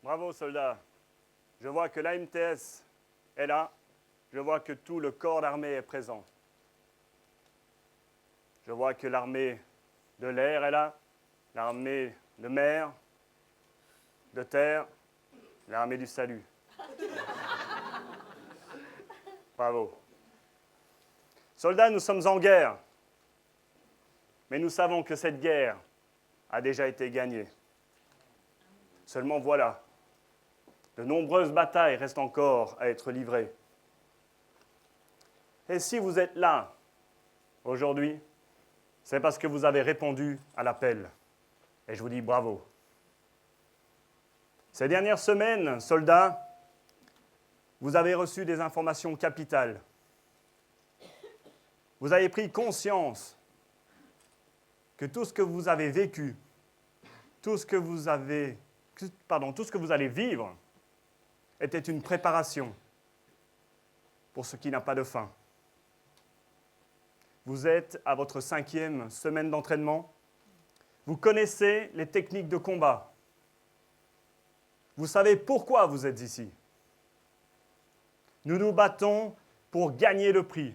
Bravo, soldats. Je vois que l'AMTS est là. Je vois que tout le corps d'armée est présent. Je vois que l'armée de l'air est là, l'armée de mer, de terre, l'armée du salut. Bravo. Soldats, nous sommes en guerre. Mais nous savons que cette guerre a déjà été gagnée. Seulement voilà, de nombreuses batailles restent encore à être livrées. Et si vous êtes là aujourd'hui, c'est parce que vous avez répondu à l'appel. Et je vous dis bravo. Ces dernières semaines, soldats, vous avez reçu des informations capitales. Vous avez pris conscience que tout ce que vous avez vécu, tout ce que vous allez vivre, était une préparation pour ce qui n'a pas de fin. Vous êtes à votre 5e semaine d'entraînement. Vous connaissez les techniques de combat. Vous savez pourquoi vous êtes ici. Nous nous battons pour gagner le prix.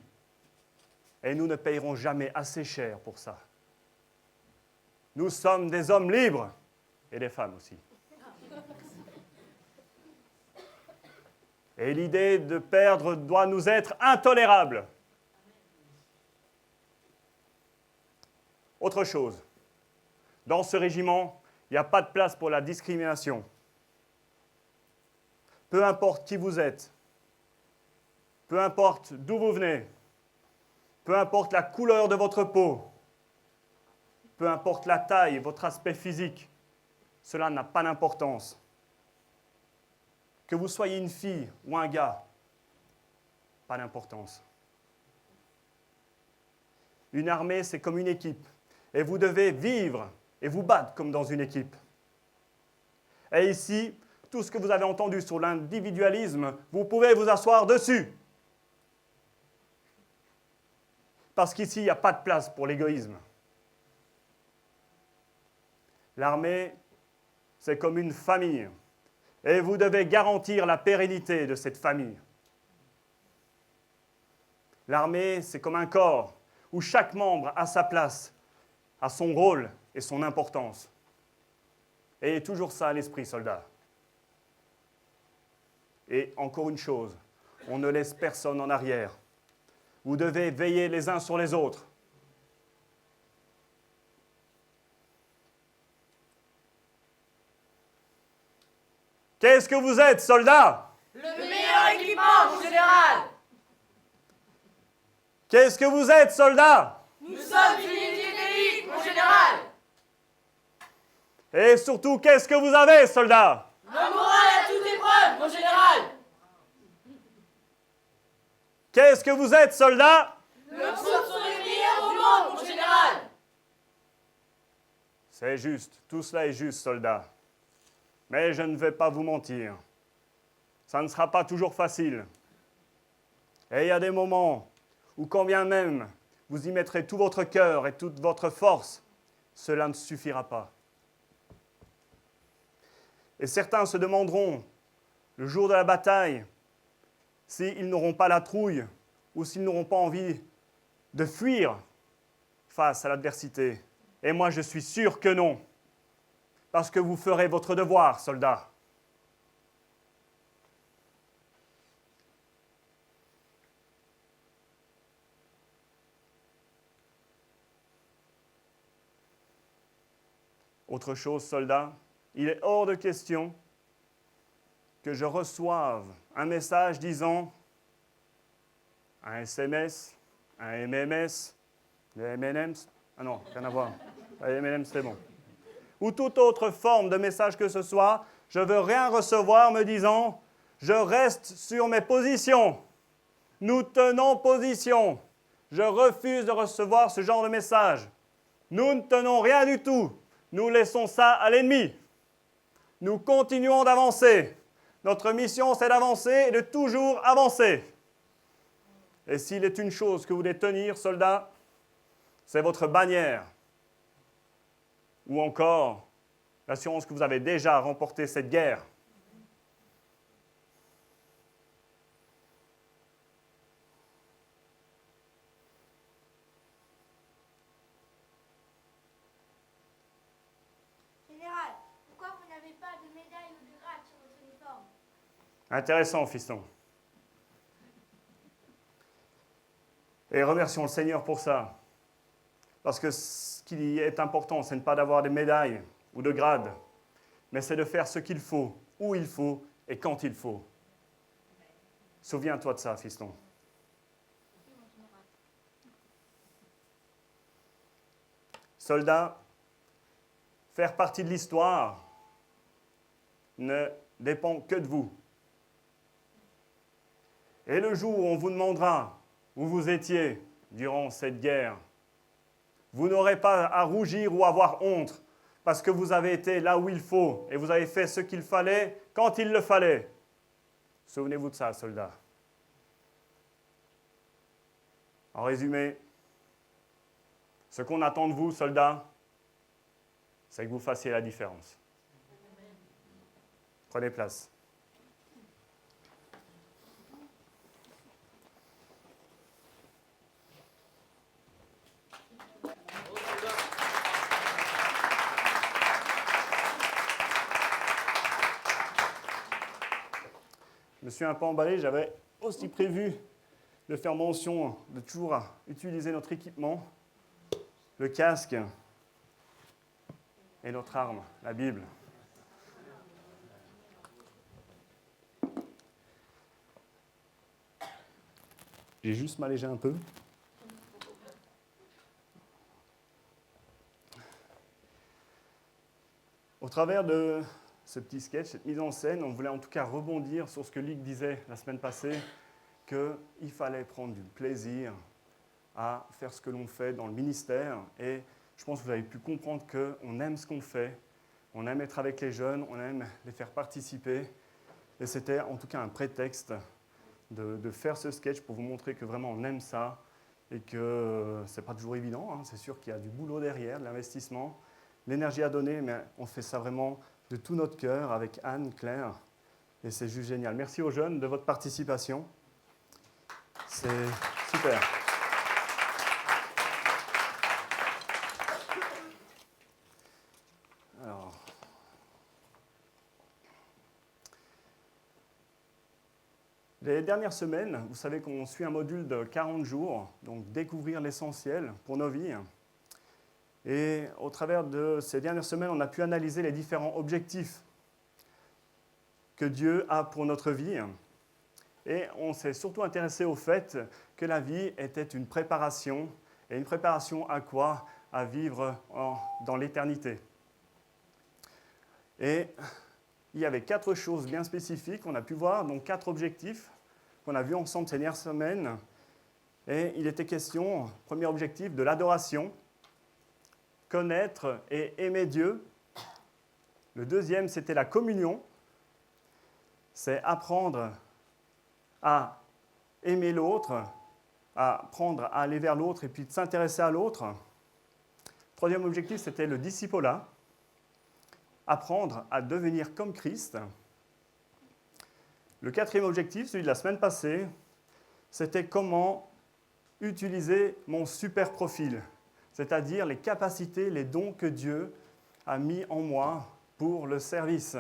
Et nous ne payerons jamais assez cher pour ça. Nous sommes des hommes libres et des femmes aussi. Et l'idée de perdre doit nous être intolérable. Autre chose, dans ce régiment, il n'y a pas de place pour la discrimination. Peu importe qui vous êtes, peu importe d'où vous venez, peu importe la couleur de votre peau, peu importe la taille, votre aspect physique, cela n'a pas d'importance. Que vous soyez une fille ou un gars, pas d'importance. Une armée, c'est comme une équipe. Et vous devez vivre et vous battre comme dans une équipe. Et ici, tout ce que vous avez entendu sur l'individualisme, vous pouvez vous asseoir dessus. Parce qu'ici, il n'y a pas de place pour l'égoïsme. L'armée, c'est comme une famille. Et vous devez garantir la pérennité de cette famille. L'armée, c'est comme un corps où chaque membre a sa place, a son rôle et son importance. Ayez toujours ça à l'esprit, soldats. Et encore une chose, on ne laisse personne en arrière. Vous devez veiller les uns sur les autres. Qu'est-ce que vous êtes, soldats? Le meilleur équipement, mon général! Qu'est-ce que vous êtes, soldats? Nous sommes une unité d'élite, mon général! Et surtout, qu'est-ce que vous avez, soldats? Un moral à toute épreuve, mon général! Qu'est-ce que vous êtes, soldats? Nous sommes les meilleurs au monde, mon général! C'est juste, tout cela est juste, soldats. Mais je ne vais pas vous mentir. Ça ne sera pas toujours facile. Et il y a des moments où quand bien même vous y mettrez tout votre cœur et toute votre force, cela ne suffira pas. Et certains se demanderont, le jour de la bataille, s'ils n'auront pas la trouille ou s'ils n'auront pas envie de fuir face à l'adversité. Et moi, je suis sûr que non. Parce que vous ferez votre devoir, soldats. Autre chose, soldats, il est hors de question que je reçoive un message disant un SMS, un MMS, les M&M's, ah non, rien à voir, les M&M's c'est bon, ou toute autre forme de message que ce soit, je ne veux rien recevoir me disant « Je reste sur mes positions, nous tenons position, je refuse de recevoir ce genre de message, nous ne tenons rien du tout, nous laissons ça à l'ennemi, nous continuons d'avancer, notre mission c'est d'avancer et de toujours avancer. » Et s'il est une chose que vous devez tenir, soldats, c'est votre bannière. Ou encore l'assurance que vous avez déjà remporté cette guerre. Intéressant, fiston. Et remercions le Seigneur pour ça. Parce que ce qui est important, ce n'est pas d'avoir des médailles ou de grades, mais c'est de faire ce qu'il faut, où il faut et quand il faut. Souviens-toi de ça, fiston. Soldats, faire partie de l'histoire ne dépend que de vous. Et le jour où on vous demandera où vous étiez durant cette guerre, vous n'aurez pas à rougir ou avoir honte parce que vous avez été là où il faut et vous avez fait ce qu'il fallait quand il le fallait. Souvenez-vous de ça, soldats. En résumé, ce qu'on attend de vous, soldats, c'est que vous fassiez la différence. Prenez place. Je me suis un peu emballé, j'avais aussi prévu de faire mention de toujours utiliser notre équipement, le casque et notre arme, la Bible. J'ai juste m'allégé un peu. Au travers de ce petit sketch, cette mise en scène, on voulait en tout cas rebondir sur ce que Luc disait la semaine passée, qu'il fallait prendre du plaisir à faire ce que l'on fait dans le ministère. Et je pense que vous avez pu comprendre qu'on aime ce qu'on fait, on aime être avec les jeunes, on aime les faire participer. Et c'était en tout cas un prétexte de faire ce sketch pour vous montrer que vraiment on aime ça et que ce n'est pas toujours évident. Hein. C'est sûr qu'il y a du boulot derrière, de l'investissement, l'énergie à donner, mais on fait ça vraiment de tout notre cœur avec Anne, Claire, et c'est juste génial. Merci aux jeunes de votre participation. C'est super. Alors, les dernières semaines, vous savez qu'on suit un module de 40 jours, donc découvrir l'essentiel pour nos vies. Et au travers de ces dernières semaines, on a pu analyser les différents objectifs que Dieu a pour notre vie. Et on s'est surtout intéressé au fait que la vie était une préparation. Et une préparation à quoi? À vivre dans l'éternité. Et il y avait 4 choses bien spécifiques qu'on a pu voir, donc 4 objectifs qu'on a vus ensemble ces dernières semaines. Et il était question, premier objectif, de l'adoration, connaître et aimer Dieu. Le deuxième, c'était la communion. C'est apprendre à aimer l'autre, à apprendre à aller vers l'autre et puis de s'intéresser à l'autre. Troisième objectif, c'était le discipolat. Apprendre à devenir comme Christ. Le quatrième objectif, celui de la semaine passée, c'était comment utiliser mon super profil, c'est-à-dire les capacités, les dons que Dieu a mis en moi pour le service.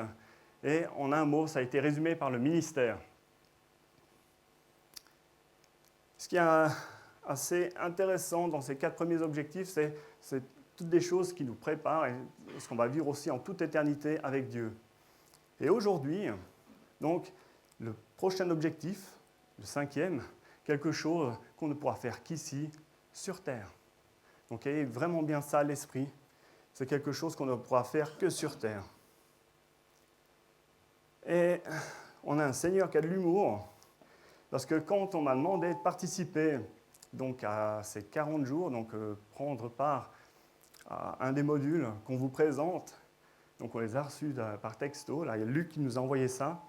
Et en un mot, ça a été résumé par le ministère. Ce qui est assez intéressant dans ces 4 premiers objectifs, c'est toutes des choses qui nous préparent et ce qu'on va vivre aussi en toute éternité avec Dieu. Et aujourd'hui, donc, le prochain objectif, le 5e, quelque chose qu'on ne pourra faire qu'ici, sur Terre. Donc, ayez vraiment bien ça à l'esprit. C'est quelque chose qu'on ne pourra faire que sur Terre. Et on a un Seigneur qui a de l'humour, parce que quand on m'a demandé de participer donc, à ces 40 jours, donc prendre part à un des modules qu'on vous présente, donc on les a reçus par texto, là il y a Luc qui nous a envoyé ça.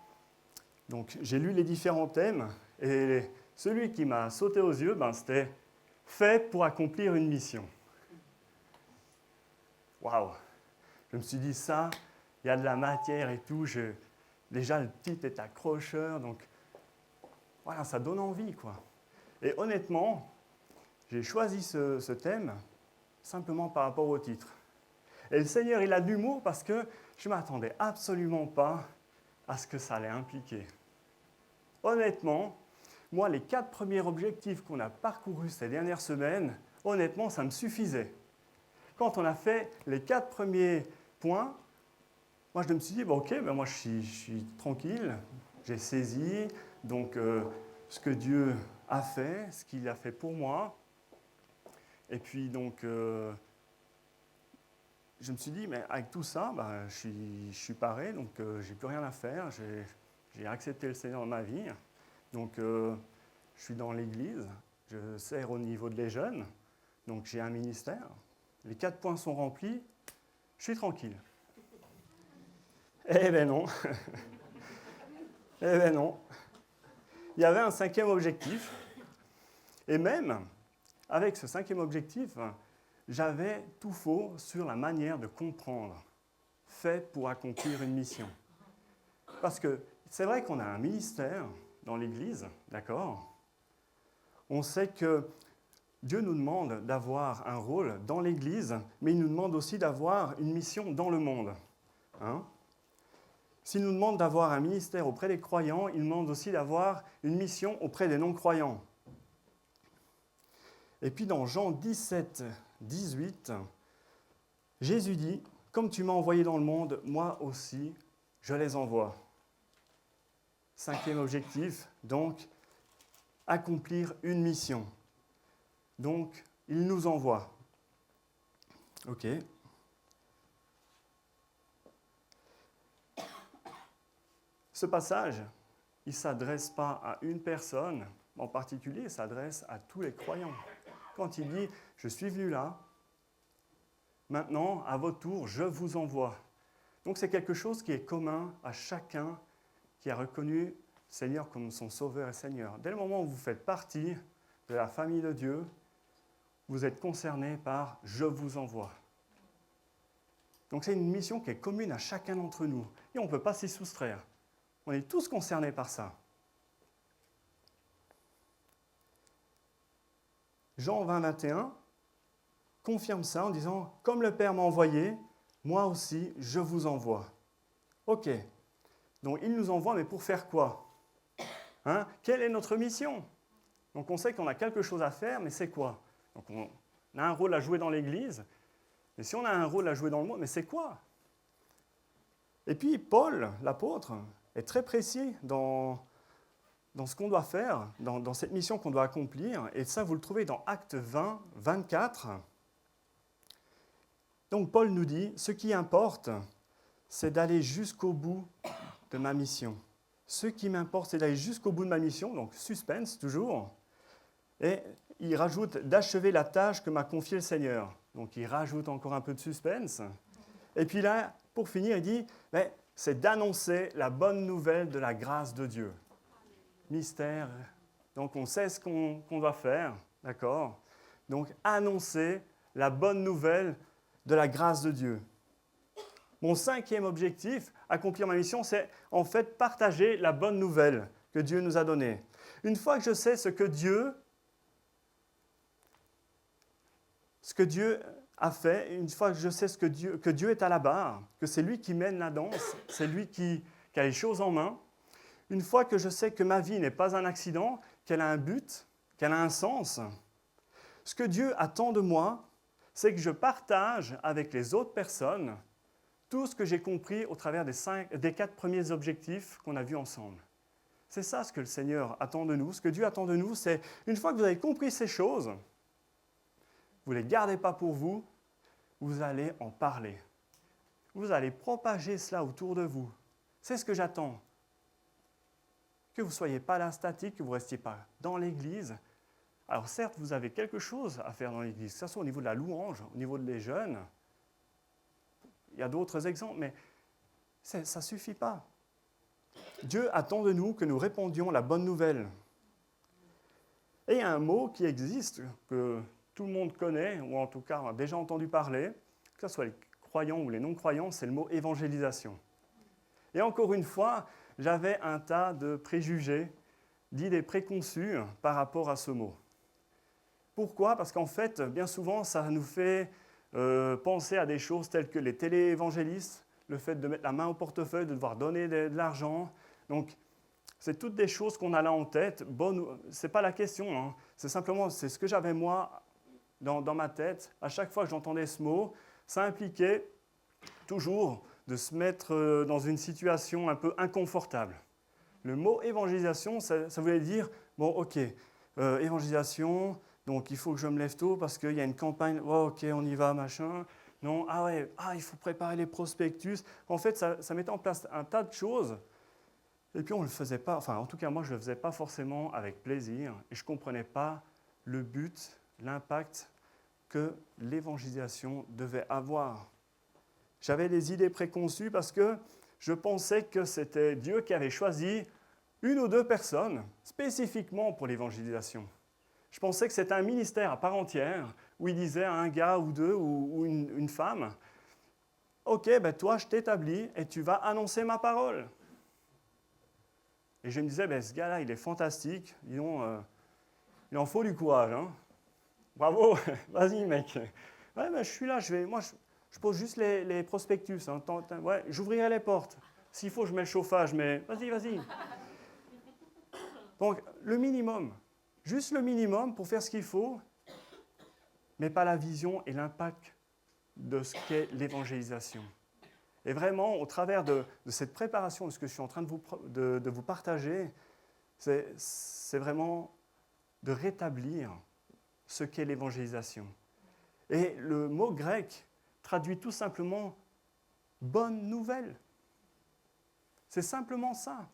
Donc j'ai lu les différents thèmes, et celui qui m'a sauté aux yeux, c'était « Fait pour accomplir une mission ». Waouh! Je me suis dit ça, il y a de la matière et tout, déjà le titre est accrocheur, donc voilà, ça donne envie, quoi. Et honnêtement, j'ai choisi ce thème simplement par rapport au titre. Et le Seigneur, il a de l'humour parce que je ne m'attendais absolument pas à ce que ça allait impliquer. honnêtement, moi, les 4 premiers objectifs qu'on a parcourus ces dernières semaines, honnêtement, ça me suffisait. Quand on a fait les 4 premiers points, moi, je me suis dit, bon, ok, ben moi, je suis tranquille, j'ai saisi donc, ce que Dieu a fait, ce qu'il a fait pour moi. Et puis, donc, je me suis dit, mais avec tout ça, ben, je suis paré, donc j'ai plus rien à faire. J'ai accepté le Seigneur dans ma vie. Donc, je suis dans l'église, je sers au niveau de les jeunes, donc j'ai un ministère. Les 4 points sont remplis, je suis tranquille. Eh ben non. Eh ben non. Il y avait un 5e objectif. Et même, avec ce 5e objectif, j'avais tout faux sur la manière de comprendre, fait pour accomplir une mission. Parce que c'est vrai qu'on a un ministère dans l'Église, d'accord ? On sait que Dieu nous demande d'avoir un rôle dans l'Église, mais il nous demande aussi d'avoir une mission dans le monde. Hein ? S'il nous demande d'avoir un ministère auprès des croyants, il nous demande aussi d'avoir une mission auprès des non-croyants. Et puis dans Jean 17, 18, Jésus dit, « Comme tu m'as envoyé dans le monde, moi aussi, je les envoie. » 5e objectif, donc, accomplir une mission. Donc, il nous envoie. OK. Ce passage, il ne s'adresse pas à une personne en particulier, il s'adresse à tous les croyants. Quand il dit « Je suis venu là, maintenant, à votre tour, je vous envoie ». Donc c'est quelque chose qui est commun à chacun qui a reconnu le Seigneur comme son Sauveur et Seigneur. Dès le moment où vous faites partie de la famille de Dieu, vous êtes concerné par « Je vous envoie ». Donc c'est une mission qui est commune à chacun d'entre nous et on ne peut pas s'y soustraire. On est tous concernés par ça. Jean 20, 21 confirme ça en disant « Comme le Père m'a envoyé, moi aussi je vous envoie ». Ok, donc il nous envoie, mais pour faire quoi ? Hein ? Quelle est notre mission ? Donc on sait qu'on a quelque chose à faire, mais c'est quoi ? Donc on a un rôle à jouer dans l'Église, mais si on a un rôle à jouer dans le monde, mais c'est quoi ? Et puis Paul, l'apôtre, est très précis dans ce qu'on doit faire, dans cette mission qu'on doit accomplir. Et ça, vous le trouvez dans Actes 20, 24. Donc Paul nous dit, ce qui importe, c'est d'aller jusqu'au bout de ma mission. Ce qui m'importe, c'est d'aller jusqu'au bout de ma mission, donc suspense toujours. Et il rajoute d'achever la tâche que m'a confiée le Seigneur. Donc il rajoute encore un peu de suspense. Et puis là, pour finir, il dit, c'est d'annoncer la bonne nouvelle de la grâce de Dieu. Mystère. Donc on sait ce qu'on doit faire, d'accord ? Donc annoncer la bonne nouvelle de la grâce de Dieu. Mon 5e objectif, accomplir ma mission, c'est en fait partager la bonne nouvelle que Dieu nous a donnée. Une fois que je sais ce que Dieu a fait, une fois que je sais que Dieu est à la barre, que c'est lui qui mène la danse, c'est lui qui a les choses en main, une fois que je sais que ma vie n'est pas un accident, qu'elle a un but, qu'elle a un sens, ce que Dieu attend de moi, c'est que je partage avec les autres personnes tout ce que j'ai compris au travers des 4 premiers objectifs qu'on a vus ensemble. C'est ça ce que le Seigneur attend de nous. Ce que Dieu attend de nous, c'est une fois que vous avez compris ces choses, vous ne les gardez pas pour vous, vous allez en parler. Vous allez propager cela autour de vous. C'est ce que j'attends. Que vous ne soyez pas là statique, que vous ne restiez pas dans l'Église. Alors certes, vous avez quelque chose à faire dans l'Église, que ce soit au niveau de la louange, au niveau des jeunes. Il y a d'autres exemples, mais ça ne suffit pas. Dieu attend de nous que nous répandions la bonne nouvelle. Et il y a un mot qui existe, que tout le monde connaît, ou en tout cas a déjà entendu parler, que ce soit les croyants ou les non-croyants, c'est le mot évangélisation. Et encore une fois, j'avais un tas de préjugés, d'idées préconçues par rapport à ce mot. Pourquoi ? Parce qu'en fait, bien souvent, ça nous fait penser à des choses telles que les téléévangélistes, le fait de mettre la main au portefeuille, de devoir donner de l'argent. Donc, c'est toutes des choses qu'on a là en tête. Ce n'est pas la question, hein. C'est simplement, c'est ce que j'avais moi dans ma tête. À chaque fois que j'entendais ce mot, ça impliquait toujours de se mettre dans une situation un peu inconfortable. Le mot évangélisation, ça voulait dire, bon, ok, évangélisation, donc il faut que je me lève tôt parce qu'il y a une campagne, oh, ok, on y va, machin. Non, ah ouais, il faut préparer les prospectus. En fait, ça mettait en place un tas de choses. Et puis on ne le faisait pas, enfin en tout cas moi je ne le faisais pas forcément avec plaisir. Et je ne comprenais pas le but, l'impact que l'évangélisation devait avoir. J'avais des idées préconçues parce que je pensais que c'était Dieu qui avait choisi une ou deux personnes spécifiquement pour l'évangélisation. Je pensais que c'était un ministère à part entière où il disait à un gars ou deux ou une femme, « Ok, ben toi je t'établis et tu vas annoncer ma parole. » Et je me disais, ben ce gars-là il est fantastique, disons, il en faut du courage. Hein. Bravo, vas-y mec. Ouais, ben je suis là, je pose juste les prospectus. Hein. Ouais, j'ouvrirai les portes. S'il faut, je mets le chauffage, mais vas-y. Donc, le minimum. Juste le minimum pour faire ce qu'il faut, mais pas la vision et l'impact de ce qu'est l'évangélisation. Et vraiment, au travers de cette préparation, de ce que je suis en train de vous partager, c'est vraiment de rétablir ce qu'est l'évangélisation. Et le mot grec traduit tout simplement « bonne nouvelle ». C'est simplement ça.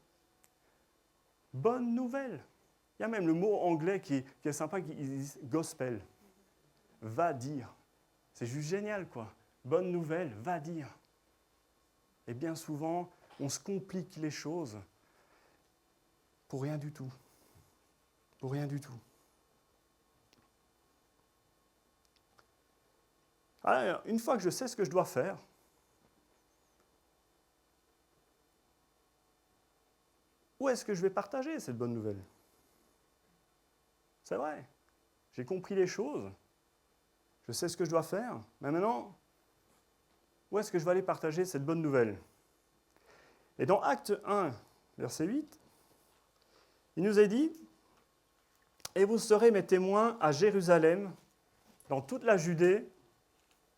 Bonne nouvelle. Il y a même le mot anglais qui est sympa, qui dit « gospel ». Va dire. C'est juste génial, quoi. Bonne nouvelle, va dire. Et bien souvent, on se complique les choses pour rien du tout. Pour rien du tout. Alors, une fois que je sais ce que je dois faire, où est-ce que je vais partager cette bonne nouvelle? C'est vrai, j'ai compris les choses, je sais ce que je dois faire, mais maintenant, où est-ce que je vais aller partager cette bonne nouvelle? Et dans Acte 1, verset 8, il nous est dit « Et vous serez mes témoins à Jérusalem, dans toute la Judée,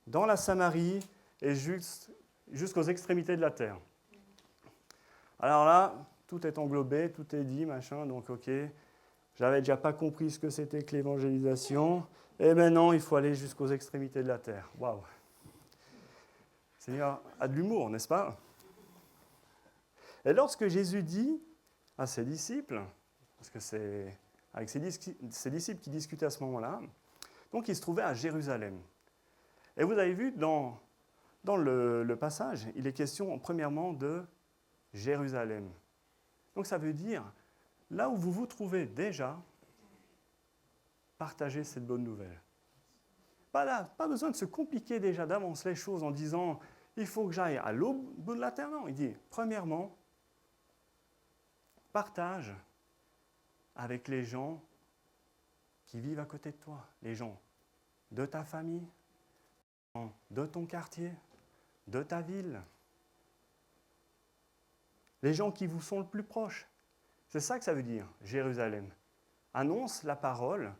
dans la Samarie et jusqu'aux extrémités de la terre. » Alors là, tout est englobé, tout est dit, machin, donc ok, j'avais déjà pas compris ce que c'était que l'évangélisation, et maintenant il faut aller jusqu'aux extrémités de la terre. Waouh! Le Seigneur a de l'humour, n'est-ce pas? Et lorsque Jésus dit à ses disciples, parce que c'est avec ses disciples qui discutaient à ce moment-là, donc il se trouvait à Jérusalem. Et vous avez vu dans le passage, il est question premièrement de Jérusalem. Donc ça veut dire, là où vous vous trouvez déjà, partagez cette bonne nouvelle. Pas besoin de se compliquer déjà d'avance les choses en disant, il faut que j'aille à l'autre bout de la terre. Non, il dit, premièrement, partage avec les gens qui vivent à côté de toi, les gens de ta famille, de ton quartier, de ta ville, les gens qui vous sont le plus proches. C'est ça que ça veut dire, Jérusalem. Annonce la parole,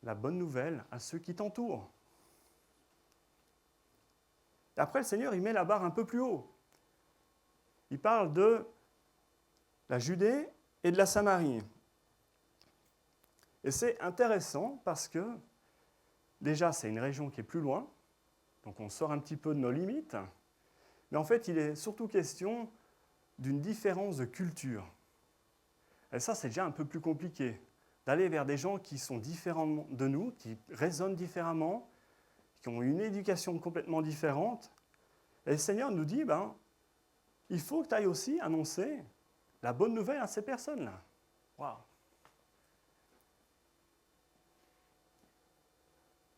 la bonne nouvelle à ceux qui t'entourent. Et après, le Seigneur, il met la barre un peu plus haut. Il parle de la Judée et de la Samarie. Et c'est intéressant parce que, déjà, c'est une région qui est plus loin, donc on sort un petit peu de nos limites, mais en fait, il est surtout question d'une différence de culture. Et ça, c'est déjà un peu plus compliqué, d'aller vers des gens qui sont différents de nous, qui raisonnent différemment, qui ont une éducation complètement différente. Et le Seigneur nous dit, il faut que tu ailles aussi annoncer la bonne nouvelle à ces personnes-là. Waouh!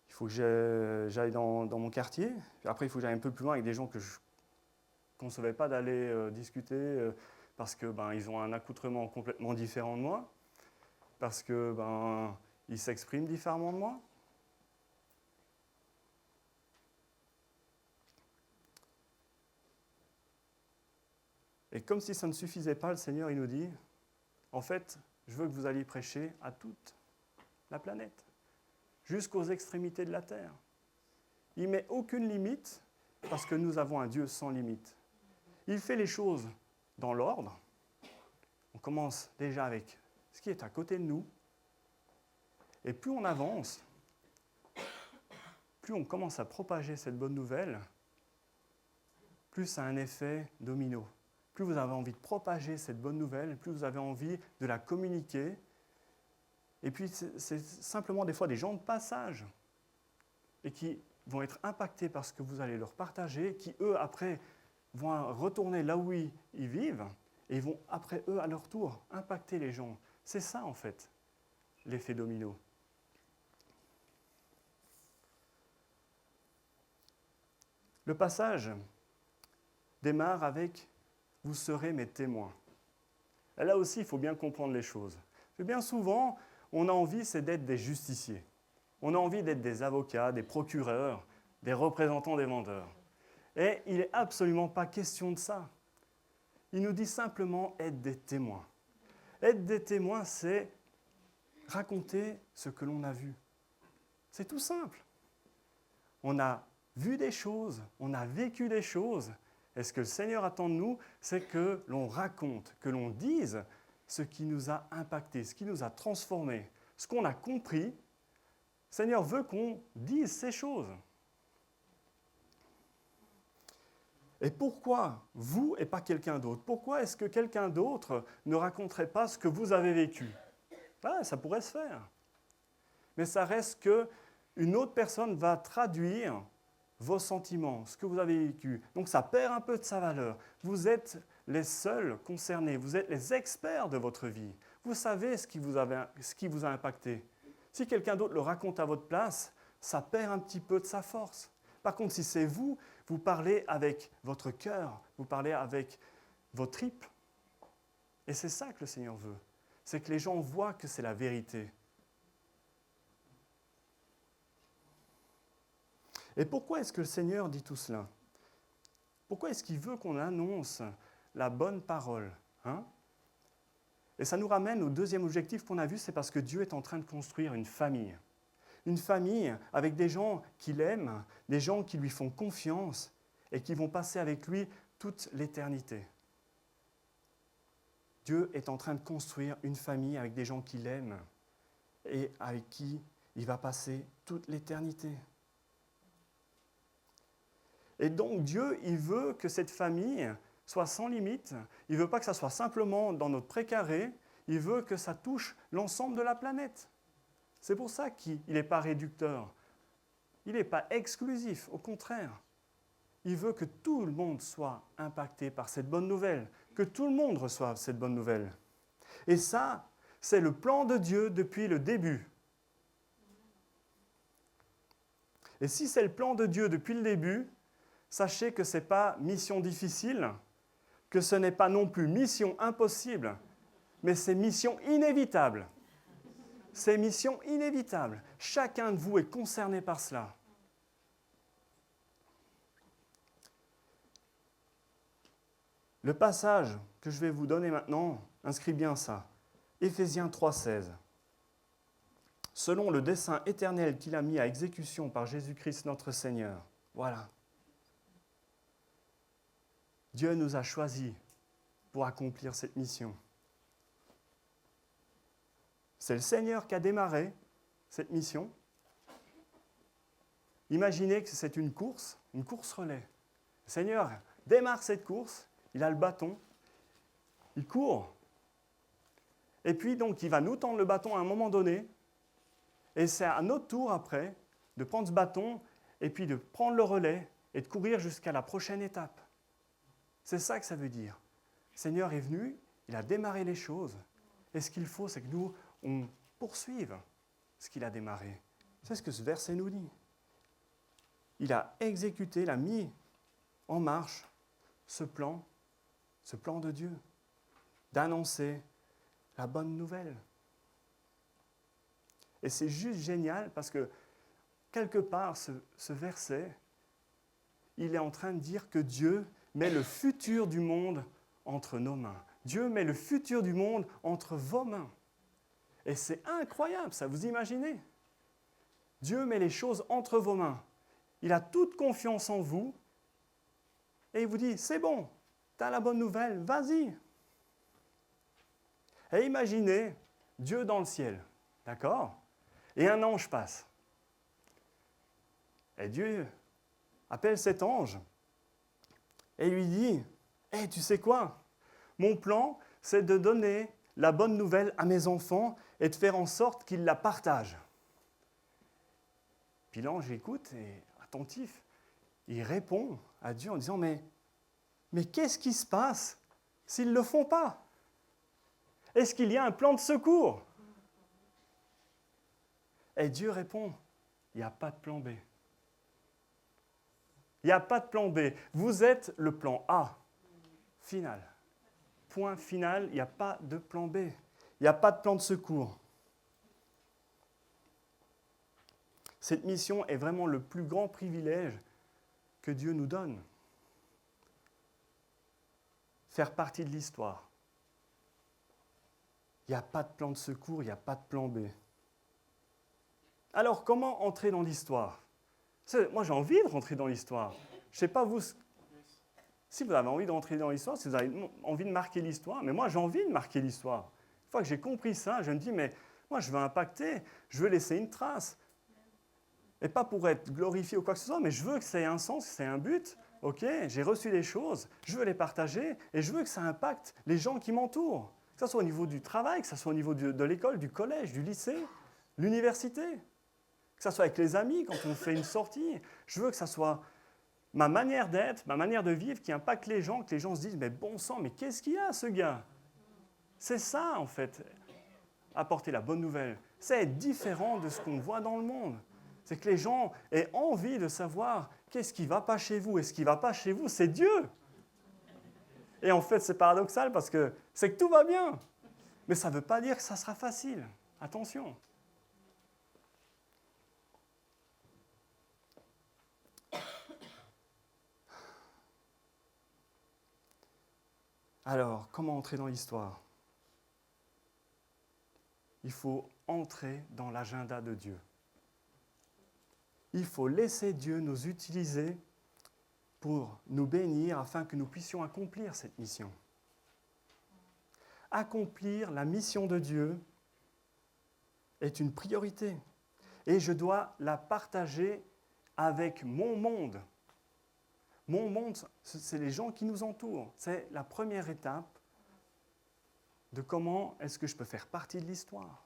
Il faut que j'aille dans mon quartier, puis après il faut que j'aille un peu plus loin avec des gens que je ne concevais pas d'aller discuter parce qu'ils ont un accoutrement complètement différent de moi, parce qu'ils s'expriment différemment de moi. Et comme si ça ne suffisait pas, le Seigneur il nous dit, En fait, je veux que vous alliez prêcher à toute la planète, jusqu'aux extrémités de la terre. Il ne met aucune limite parce que nous avons un Dieu sans limite. Il fait les choses dans l'ordre. On commence déjà avec ce qui est à côté de nous. Et plus on avance, plus on commence à propager cette bonne nouvelle, plus ça a un effet domino. Plus vous avez envie de propager cette bonne nouvelle, plus vous avez envie de la communiquer. Et puis c'est simplement des fois des gens de passage et qui vont être impactés par ce que vous allez leur partager, qui eux après vont retourner là où ils vivent et ils vont après eux à leur tour impacter les gens. C'est ça en fait, l'effet domino. Le passage démarre avec « Vous serez mes témoins ». Et là aussi, il faut bien comprendre les choses. Bien souvent, on a envie, c'est d'être des justiciers. On a envie d'être des avocats, des procureurs, des représentants des vendeurs. Et il n'est absolument pas question de ça. Il nous dit simplement être des témoins. Être des témoins, c'est raconter ce que l'on a vu. C'est tout simple. On a vu des choses, on a vécu des choses. Et ce que le Seigneur attend de nous, c'est que l'on raconte, que l'on dise ce qui nous a impactés, ce qui nous a transformés, ce qu'on a compris. Le Seigneur veut qu'on dise ces choses. Et pourquoi vous et pas quelqu'un d'autre? Pourquoi est-ce que quelqu'un d'autre ne raconterait pas ce que vous avez vécu? Ça pourrait se faire. Mais ça reste qu'une autre personne va traduire vos sentiments, ce que vous avez vécu. Donc ça perd un peu de sa valeur. Vous êtes les seuls concernés, vous êtes les experts de votre vie. Vous savez ce qui vous a impacté. Si quelqu'un d'autre le raconte à votre place, ça perd un petit peu de sa force. Par contre, si c'est vous, vous parlez avec votre cœur, vous parlez avec vos tripes. Et c'est ça que le Seigneur veut. C'est que les gens voient que c'est la vérité. Et pourquoi est-ce que le Seigneur dit tout cela? Pourquoi est-ce qu'il veut qu'on annonce la bonne parole, Et ça nous ramène au deuxième objectif qu'on a vu, c'est parce que Dieu est en train de construire une famille. Une famille avec des gens qui l'aiment, des gens qui lui font confiance et qui vont passer avec lui toute l'éternité. Dieu est en train de construire une famille avec des gens qui l'aiment et avec qui il va passer toute l'éternité. Et donc Dieu, il veut que cette famille soit sans limite. Il ne veut pas que ça soit simplement dans notre précaré. Il veut que ça touche l'ensemble de la planète. C'est pour ça qu'il n'est pas réducteur. Il n'est pas exclusif, au contraire. Il veut que tout le monde soit impacté par cette bonne nouvelle, que tout le monde reçoive cette bonne nouvelle. Et ça, c'est le plan de Dieu depuis le début. Et si c'est le plan de Dieu depuis le début, sachez que ce n'est pas mission difficile, que ce n'est pas non plus mission impossible, mais c'est mission inévitable. C'est mission inévitable. Chacun de vous est concerné par cela. Le passage que je vais vous donner maintenant inscrit bien ça. Éphésiens 3,16. Selon le dessein éternel qu'il a mis à exécution par Jésus-Christ notre Seigneur. Voilà. Dieu nous a choisis pour accomplir cette mission. C'est le Seigneur qui a démarré cette mission. Imaginez que c'est une course relais. Le Seigneur démarre cette course, il a le bâton, il court. Et puis donc il va nous tendre le bâton à un moment donné, et c'est à notre tour après de prendre ce bâton et puis de prendre le relais et de courir jusqu'à la prochaine étape. C'est ça que ça veut dire. Le Seigneur est venu, il a démarré les choses, et ce qu'il faut, c'est que nous, on poursuive ce qu'il a démarré. C'est ce que ce verset nous dit. Il a exécuté, il a mis en marche ce plan de Dieu, d'annoncer la bonne nouvelle. Et c'est juste génial parce que quelque part, ce verset, il est en train de dire que Dieu met le futur du monde entre nos mains. Dieu met le futur du monde entre vos mains. Et c'est incroyable, ça, vous imaginez? Dieu met les choses entre vos mains. Il a toute confiance en vous. Et il vous dit, c'est bon, tu as la bonne nouvelle, vas-y. Et imaginez Dieu dans le ciel, d'accord? Et un ange passe. Et Dieu appelle cet ange et lui dit, hey, tu sais quoi? Mon plan, c'est de donner la bonne nouvelle à mes enfants et de faire en sorte qu'ils la partagent. Puis l'ange écoute et attentif, il répond à Dieu en disant, mais qu'est-ce qui se passe s'ils ne le font pas? Est-ce qu'il y a un plan de secours? Et Dieu répond, il n'y a pas de plan B. Il n'y a pas de plan B. Vous êtes le plan A, final. Point final, il n'y a pas de plan B. Il n'y a pas de plan de secours. Cette mission est vraiment le plus grand privilège que Dieu nous donne. Faire partie de l'histoire. Il n'y a pas de plan de secours, il n'y a pas de plan B. Alors, comment entrer dans l'histoire? Moi, j'ai envie de rentrer dans l'histoire. Je ne sais pas vous, si vous avez envie de rentrer dans l'histoire, si vous avez envie de marquer l'histoire, mais moi, j'ai envie de marquer l'histoire. Une fois que j'ai compris ça, je me dis, mais moi, je veux impacter, je veux laisser une trace. Et pas pour être glorifié ou quoi que ce soit, mais je veux que ça ait un sens, que ça ait un but. Ok, j'ai reçu des choses, je veux les partager et je veux que ça impacte les gens qui m'entourent. Que ce soit au niveau du travail, que ce soit au niveau de l'école, du collège, du lycée, l'université. Que ce soit avec les amis, quand on fait une sortie. Je veux que ça soit ma manière d'être, ma manière de vivre qui impacte les gens, que les gens se disent, mais bon sang, mais qu'est-ce qu'il y a, ce gars? C'est ça, en fait, apporter la bonne nouvelle. C'est être différent de ce qu'on voit dans le monde. C'est que les gens aient envie de savoir qu'est-ce qui ne va pas chez vous. Et ce qui ne va pas chez vous, c'est Dieu. Et en fait, c'est paradoxal parce que c'est que tout va bien. Mais ça ne veut pas dire que ça sera facile. Attention. Alors, comment entrer dans l'histoire? Il faut entrer dans l'agenda de Dieu. Il faut laisser Dieu nous utiliser pour nous bénir afin que nous puissions accomplir cette mission. Accomplir la mission de Dieu est une priorité et je dois la partager avec mon monde. Mon monde, c'est les gens qui nous entourent. C'est la première étape de comment est-ce que je peux faire partie de l'histoire.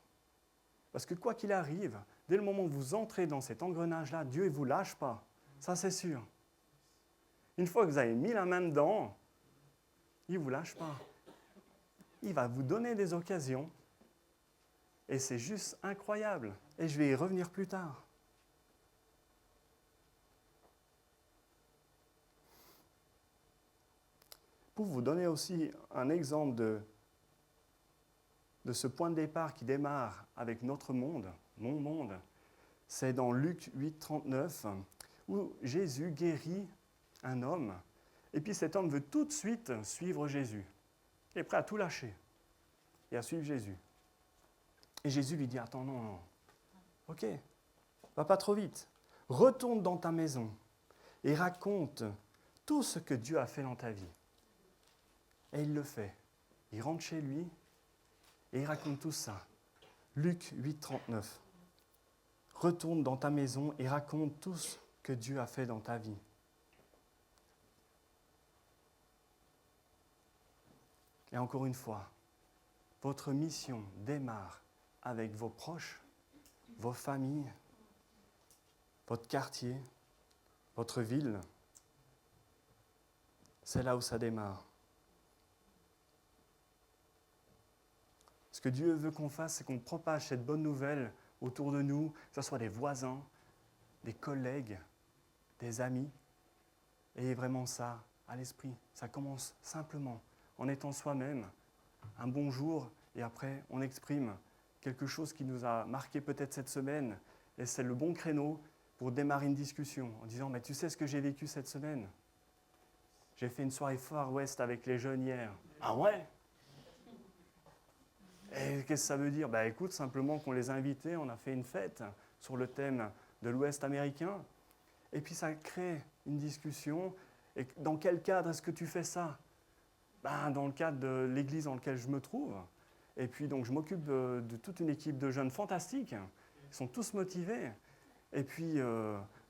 Parce que quoi qu'il arrive, dès le moment où vous entrez dans cet engrenage-là, Dieu ne vous lâche pas. Ça, c'est sûr. Une fois que vous avez mis la main dedans, il ne vous lâche pas. Il va vous donner des occasions. Et c'est juste incroyable. Et je vais y revenir plus tard. Pour vous donner aussi un exemple de ce point de départ qui démarre avec notre monde, mon monde, c'est dans Luc 8, 39, où Jésus guérit un homme. Et puis cet homme veut tout de suite suivre Jésus. Il est prêt à tout lâcher et à suivre Jésus. Et Jésus lui dit, attends, non. Ok, va pas trop vite. Retourne dans ta maison et raconte tout ce que Dieu a fait dans ta vie. Et il le fait. Il rentre chez lui et il raconte tout ça. Luc 8, 39. Retourne dans ta maison et raconte tout ce que Dieu a fait dans ta vie. Et encore une fois, votre mission démarre avec vos proches, vos familles, votre quartier, votre ville. C'est là où ça démarre. Ce que Dieu veut qu'on fasse, c'est qu'on propage cette bonne nouvelle autour de nous, que ce soit des voisins, des collègues, des amis. Ayez vraiment ça à l'esprit. Ça commence simplement en étant soi-même, un bonjour, et après on exprime quelque chose qui nous a marqué peut-être cette semaine, et c'est le bon créneau pour démarrer une discussion en disant « Mais tu sais ce que j'ai vécu cette semaine? J'ai fait une soirée Far West avec les jeunes hier. » « Ah ouais? Et qu'est-ce que ça veut dire? Écoute, simplement qu'on les a invités, on a fait une fête sur le thème de l'Ouest américain. Et puis ça crée une discussion. Et dans quel cadre est-ce que tu fais ça? Dans le cadre de l'église dans laquelle je me trouve. Et puis donc je m'occupe de toute une équipe de jeunes fantastiques. Ils sont tous motivés. Et puis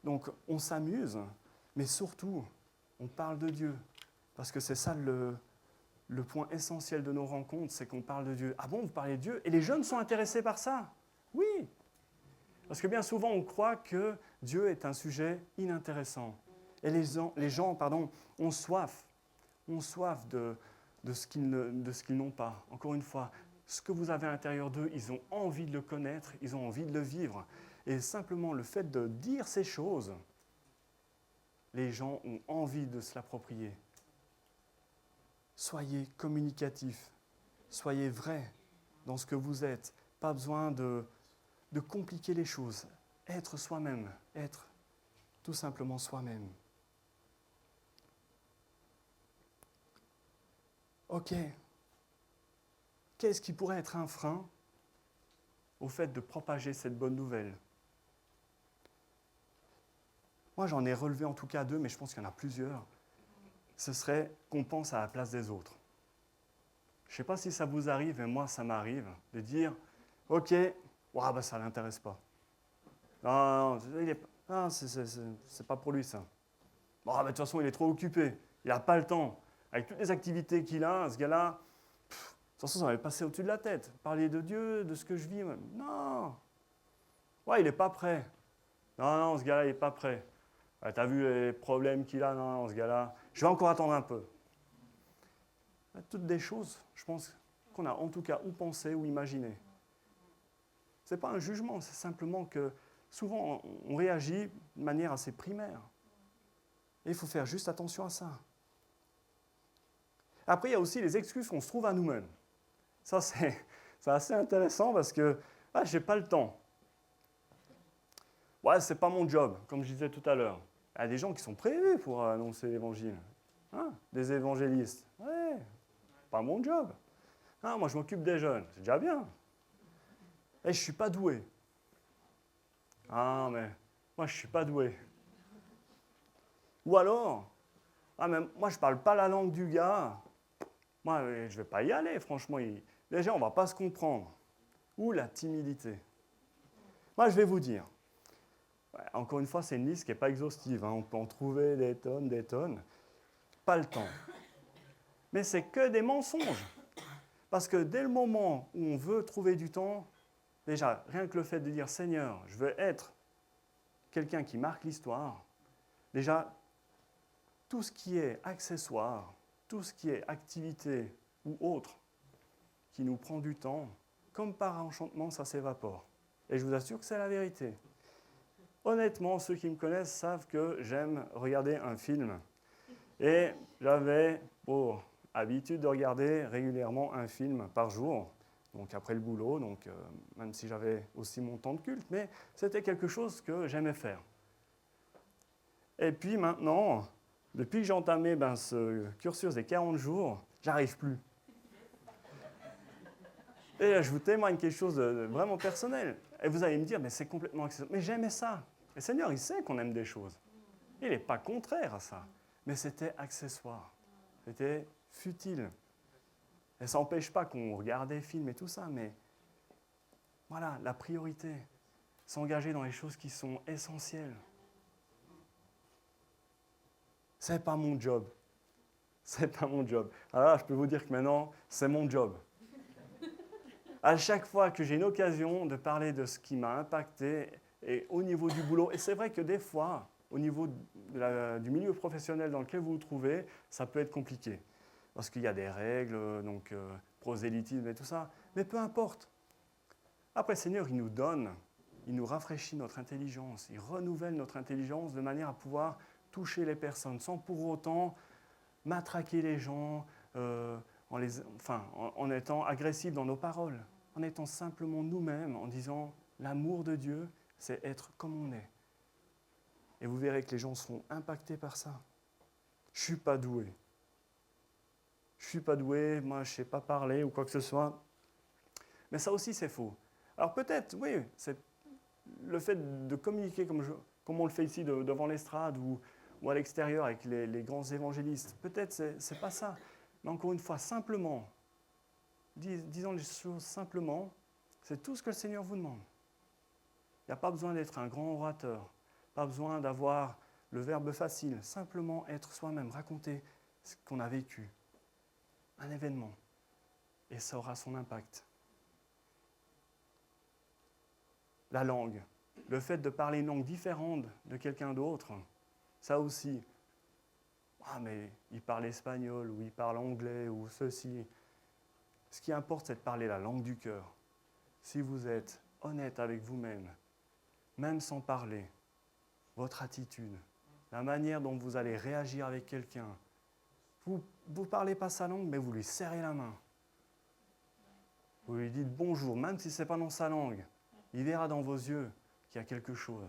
donc on s'amuse, mais surtout on parle de Dieu. Parce que c'est ça le point essentiel de nos rencontres, c'est qu'on parle de Dieu. Ah bon, vous parlez de Dieu? Et les jeunes sont intéressés par ça? Oui. Parce que bien souvent, on croit que Dieu est un sujet inintéressant. Et les gens ont soif. Ont soif de ce qu'ils n'ont pas. Encore une fois, ce que vous avez à l'intérieur d'eux, ils ont envie de le connaître, ils ont envie de le vivre. Et simplement le fait de dire ces choses, les gens ont envie de se l'approprier. Soyez communicatifs, soyez vrais dans ce que vous êtes. Pas besoin de compliquer les choses. Être soi-même, être tout simplement soi-même. Ok. Qu'est-ce qui pourrait être un frein au fait de propager cette bonne nouvelle? Moi, j'en ai relevé en tout cas 2, mais je pense qu'il y en a plusieurs. Ce serait qu'on pense à la place des autres. Je ne sais pas si ça vous arrive, mais moi, ça m'arrive de dire « Ok, ça ne l'intéresse pas. Non, c'est pas pour lui, ça. De toute façon, il est trop occupé. Il n'a pas le temps. Avec toutes les activités qu'il a, ce gars-là, de toute façon, ça va lui passer au-dessus de la tête. Parler de Dieu, de ce que je vis. Non. Il n'est pas prêt. Non, ce gars-là, il n'est pas prêt. T'as vu les problèmes qu'il a? Non, ce gars-là. Je vais encore attendre un peu. » Toutes des choses, je pense, qu'on a en tout cas ou pensé ou imaginé. Ce n'est pas un jugement, c'est simplement que souvent on réagit de manière assez primaire. Et il faut faire juste attention à ça. Après, il y a aussi les excuses qu'on se trouve à nous-mêmes. Ça, c'est assez intéressant parce que je n'ai pas le temps. Ce n'est pas mon job, comme je disais tout à l'heure. Il y a des gens qui sont prévus pour annoncer l'évangile. Des évangélistes. Pas mon job. Moi, je m'occupe des jeunes. C'est déjà bien. Et je ne suis pas doué. Mais moi, je ne suis pas doué. Ou alors, mais moi, je ne parle pas la langue du gars. Moi, je ne vais pas y aller, franchement. Déjà, on ne va pas se comprendre. Ou la timidité. Moi, je vais vous dire. Encore une fois, c'est une liste qui n'est pas exhaustive. On peut en trouver des tonnes, des tonnes. Pas le temps. Mais c'est que des mensonges. Parce que dès le moment où on veut trouver du temps, déjà, rien que le fait de dire « Seigneur, je veux être quelqu'un qui marque l'histoire », déjà, tout ce qui est accessoire, tout ce qui est activité ou autre qui nous prend du temps, comme par enchantement, ça s'évapore. Et je vous assure que c'est la vérité. Honnêtement, ceux qui me connaissent savent que j'aime regarder un film. Et j'avais pour habitude de regarder régulièrement un film par jour, donc après le boulot, même si j'avais aussi mon temps de culte, mais c'était quelque chose que j'aimais faire. Et puis maintenant, depuis que j'ai entamé ce cursus des 40 jours, j'arrive plus. Et je vous témoigne quelque chose de vraiment personnel. Et vous allez me dire, mais c'est complètement accessoire. Mais j'aimais ça. Et le Seigneur, il sait qu'on aime des choses. Il n'est pas contraire à ça. Mais c'était accessoire. C'était futile. Et ça n'empêche pas qu'on regarde des films et tout ça, mais voilà, la priorité, s'engager dans les choses qui sont essentielles. C'est pas mon job. C'est pas mon job. Alors là, je peux vous dire que maintenant, c'est mon job. À chaque fois que j'ai une occasion de parler de ce qui m'a impacté et au niveau du boulot, et c'est vrai que des fois, au niveau du milieu professionnel dans lequel vous vous trouvez, ça peut être compliqué. Parce qu'il y a des règles, prosélytisme et tout ça. Mais peu importe. Après, le Seigneur, il nous donne, il nous rafraîchit notre intelligence, il renouvelle notre intelligence de manière à pouvoir toucher les personnes sans pour autant matraquer les gens en étant agressifs dans nos paroles, en étant simplement nous-mêmes, en disant l'amour de Dieu, c'est être comme on est. Et vous verrez que les gens seront impactés par ça. Je ne suis pas doué. Je ne suis pas doué, moi je ne sais pas parler ou quoi que ce soit. Mais ça aussi, c'est faux. Alors peut-être, oui, c'est le fait de communiquer comme on le fait ici devant l'estrade ou à l'extérieur avec les grands évangélistes. Peut-être c'est pas ça. Mais encore une fois, simplement, disons les choses simplement, c'est tout ce que le Seigneur vous demande. Il n'y a pas besoin d'être un grand orateur, pas besoin d'avoir le verbe facile, simplement être soi-même, raconter ce qu'on a vécu, un événement, et ça aura son impact. La langue, le fait de parler une langue différente de quelqu'un d'autre, ça aussi. Ah mais il parle espagnol ou il parle anglais ou ceci. Ce qui importe, c'est de parler la langue du cœur. Si vous êtes honnête avec vous-même, même sans parler, votre attitude, la manière dont vous allez réagir avec quelqu'un, vous ne parlez pas sa langue, mais vous lui serrez la main. Vous lui dites bonjour, même si ce n'est pas dans sa langue. Il verra dans vos yeux qu'il y a quelque chose.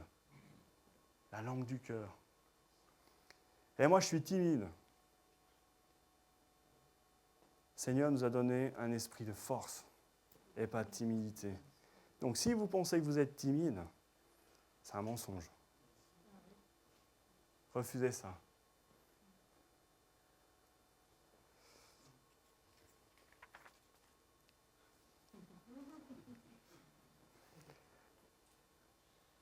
La langue du cœur. Et moi, je suis timide. Le Seigneur nous a donné un esprit de force et pas de timidité. Donc, si vous pensez que vous êtes timide, c'est un mensonge. Refusez ça.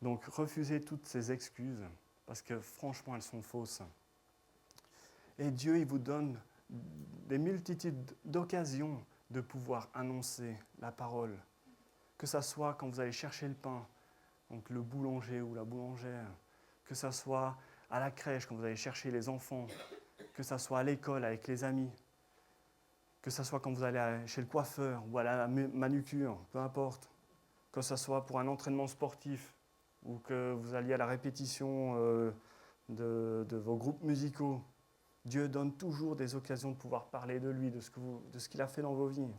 Donc, refusez toutes ces excuses, parce que franchement, elles sont fausses. Et Dieu, il vous donne des multitudes d'occasions de pouvoir annoncer la parole. Que ça soit quand vous allez chercher le pain, donc le boulanger ou la boulangère, que ça soit à la crèche quand vous allez chercher les enfants, que ça soit à l'école avec les amis, que ça soit quand vous allez chez le coiffeur ou à la manucure, peu importe, que ça soit pour un entraînement sportif ou que vous alliez à la répétition de vos groupes musicaux. Dieu donne toujours des occasions de pouvoir parler de lui, de ce qu'il a fait dans vos vies.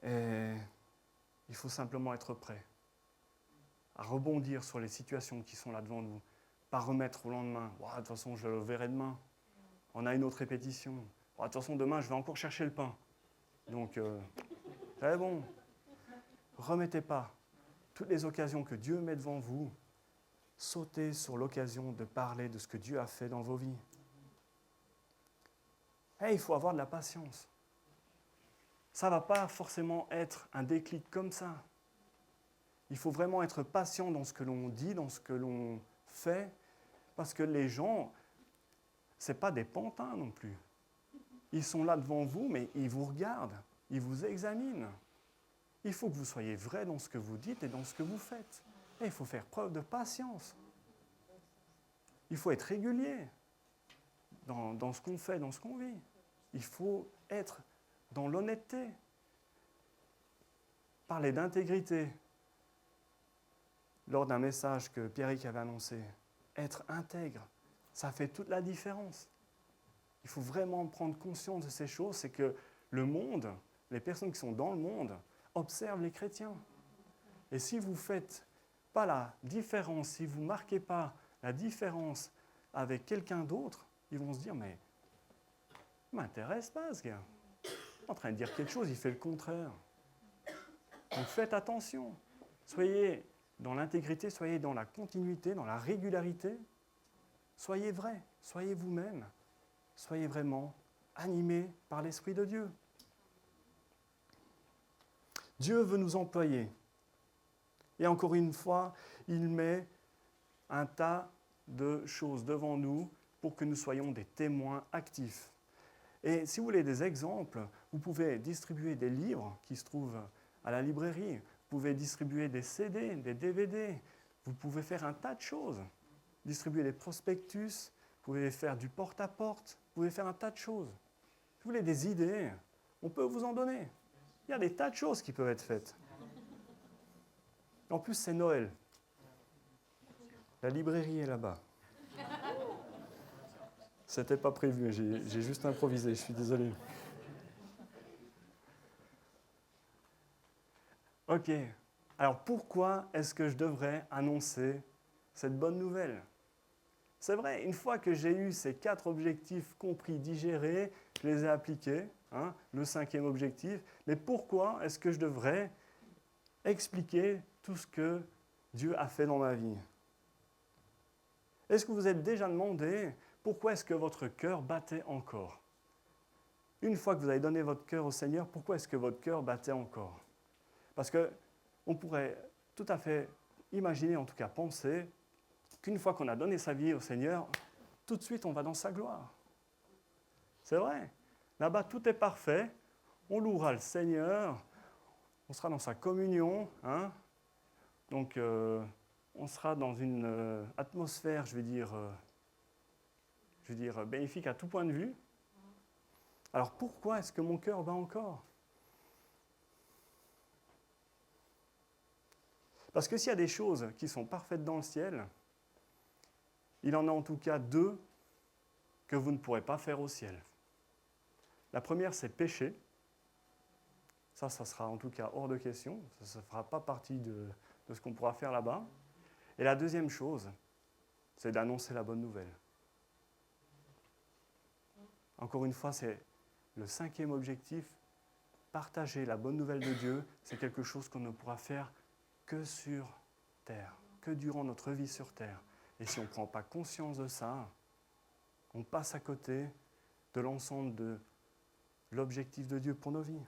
Et il faut simplement être prêt à rebondir sur les situations qui sont là devant nous, pas remettre au lendemain. Oh, de toute façon, je le verrai demain. On a une autre répétition. Oh, de toute façon, demain, je vais encore chercher le pain. Donc, c'est bon. Remettez pas toutes les occasions que Dieu met devant vous. Sautez sur l'occasion de parler de ce que Dieu a fait dans vos vies. Et il faut avoir de la patience. Ça ne va pas forcément être un déclic comme ça. Il faut vraiment être patient dans ce que l'on dit, dans ce que l'on fait, parce que les gens, ce n'est pas des pantins non plus. Ils sont là devant vous, mais ils vous regardent, ils vous examinent. Il faut que vous soyez vrai dans ce que vous dites et dans ce que vous faites. Et il faut faire preuve de patience. Il faut être régulier dans ce qu'on fait, dans ce qu'on vit. Il faut être dans l'honnêteté. Parler d'intégrité. Lors d'un message que Pierrick avait annoncé, être intègre, ça fait toute la différence. Il faut vraiment prendre conscience de ces choses, c'est que le monde, les personnes qui sont dans le monde, observent les chrétiens. Et si vous ne faites pas la différence, si vous ne marquez pas la différence avec quelqu'un d'autre, ils vont se dire, mais il ne m'intéresse pas ce gars. Il est en train de dire quelque chose, il fait le contraire. Donc faites attention. Soyez dans l'intégrité, soyez dans la continuité, dans la régularité. Soyez vrai, soyez vous-même. Soyez vraiment animés par l'Esprit de Dieu. Dieu veut nous employer. Et encore une fois, il met un tas de choses devant nous pour que nous soyons des témoins actifs. Et si vous voulez des exemples, vous pouvez distribuer des livres qui se trouvent à la librairie, vous pouvez distribuer des CD, des DVD, vous pouvez faire un tas de choses. Distribuer des prospectus, vous pouvez faire du porte-à-porte, vous pouvez faire un tas de choses. Si vous voulez des idées, on peut vous en donner. Il y a des tas de choses qui peuvent être faites. En plus, c'est Noël. La librairie est là-bas. C'était pas prévu, j'ai juste improvisé, je suis désolé. Ok, alors pourquoi est-ce que je devrais annoncer cette bonne nouvelle? C'est vrai, une fois que j'ai eu ces 4 objectifs compris, digérés, je les ai appliqués, hein, le 5e objectif. Mais pourquoi est-ce que je devrais expliquer tout ce que Dieu a fait dans ma vie? Est-ce que vous vous êtes déjà demandé pourquoi est-ce que votre cœur battait encore? Une fois que vous avez donné votre cœur au Seigneur, pourquoi est-ce que votre cœur battait encore? Parce qu'on pourrait tout à fait imaginer, en tout cas penser, qu'une fois qu'on a donné sa vie au Seigneur, tout de suite on va dans sa gloire. C'est vrai. Là-bas, tout est parfait. On louera le Seigneur. On sera dans sa communion. Hein. Donc, on sera dans une atmosphère, je vais dire, bénéfique à tout point de vue. Alors, pourquoi est-ce que mon cœur bat encore? Parce que s'il y a des choses qui sont parfaites dans le ciel, il en a en tout cas 2 que vous ne pourrez pas faire au ciel. La première, c'est pécher. Ça sera en tout cas hors de question. Ça ne fera pas partie de ce qu'on pourra faire là-bas. Et la deuxième chose, c'est d'annoncer la bonne nouvelle. Encore une fois, c'est le 5e objectif. Partager la bonne nouvelle de Dieu, c'est quelque chose qu'on ne pourra faire que sur terre, que durant notre vie sur terre. Et si on ne prend pas conscience de ça, on passe à côté de l'ensemble de l'objectif de Dieu pour nos vies.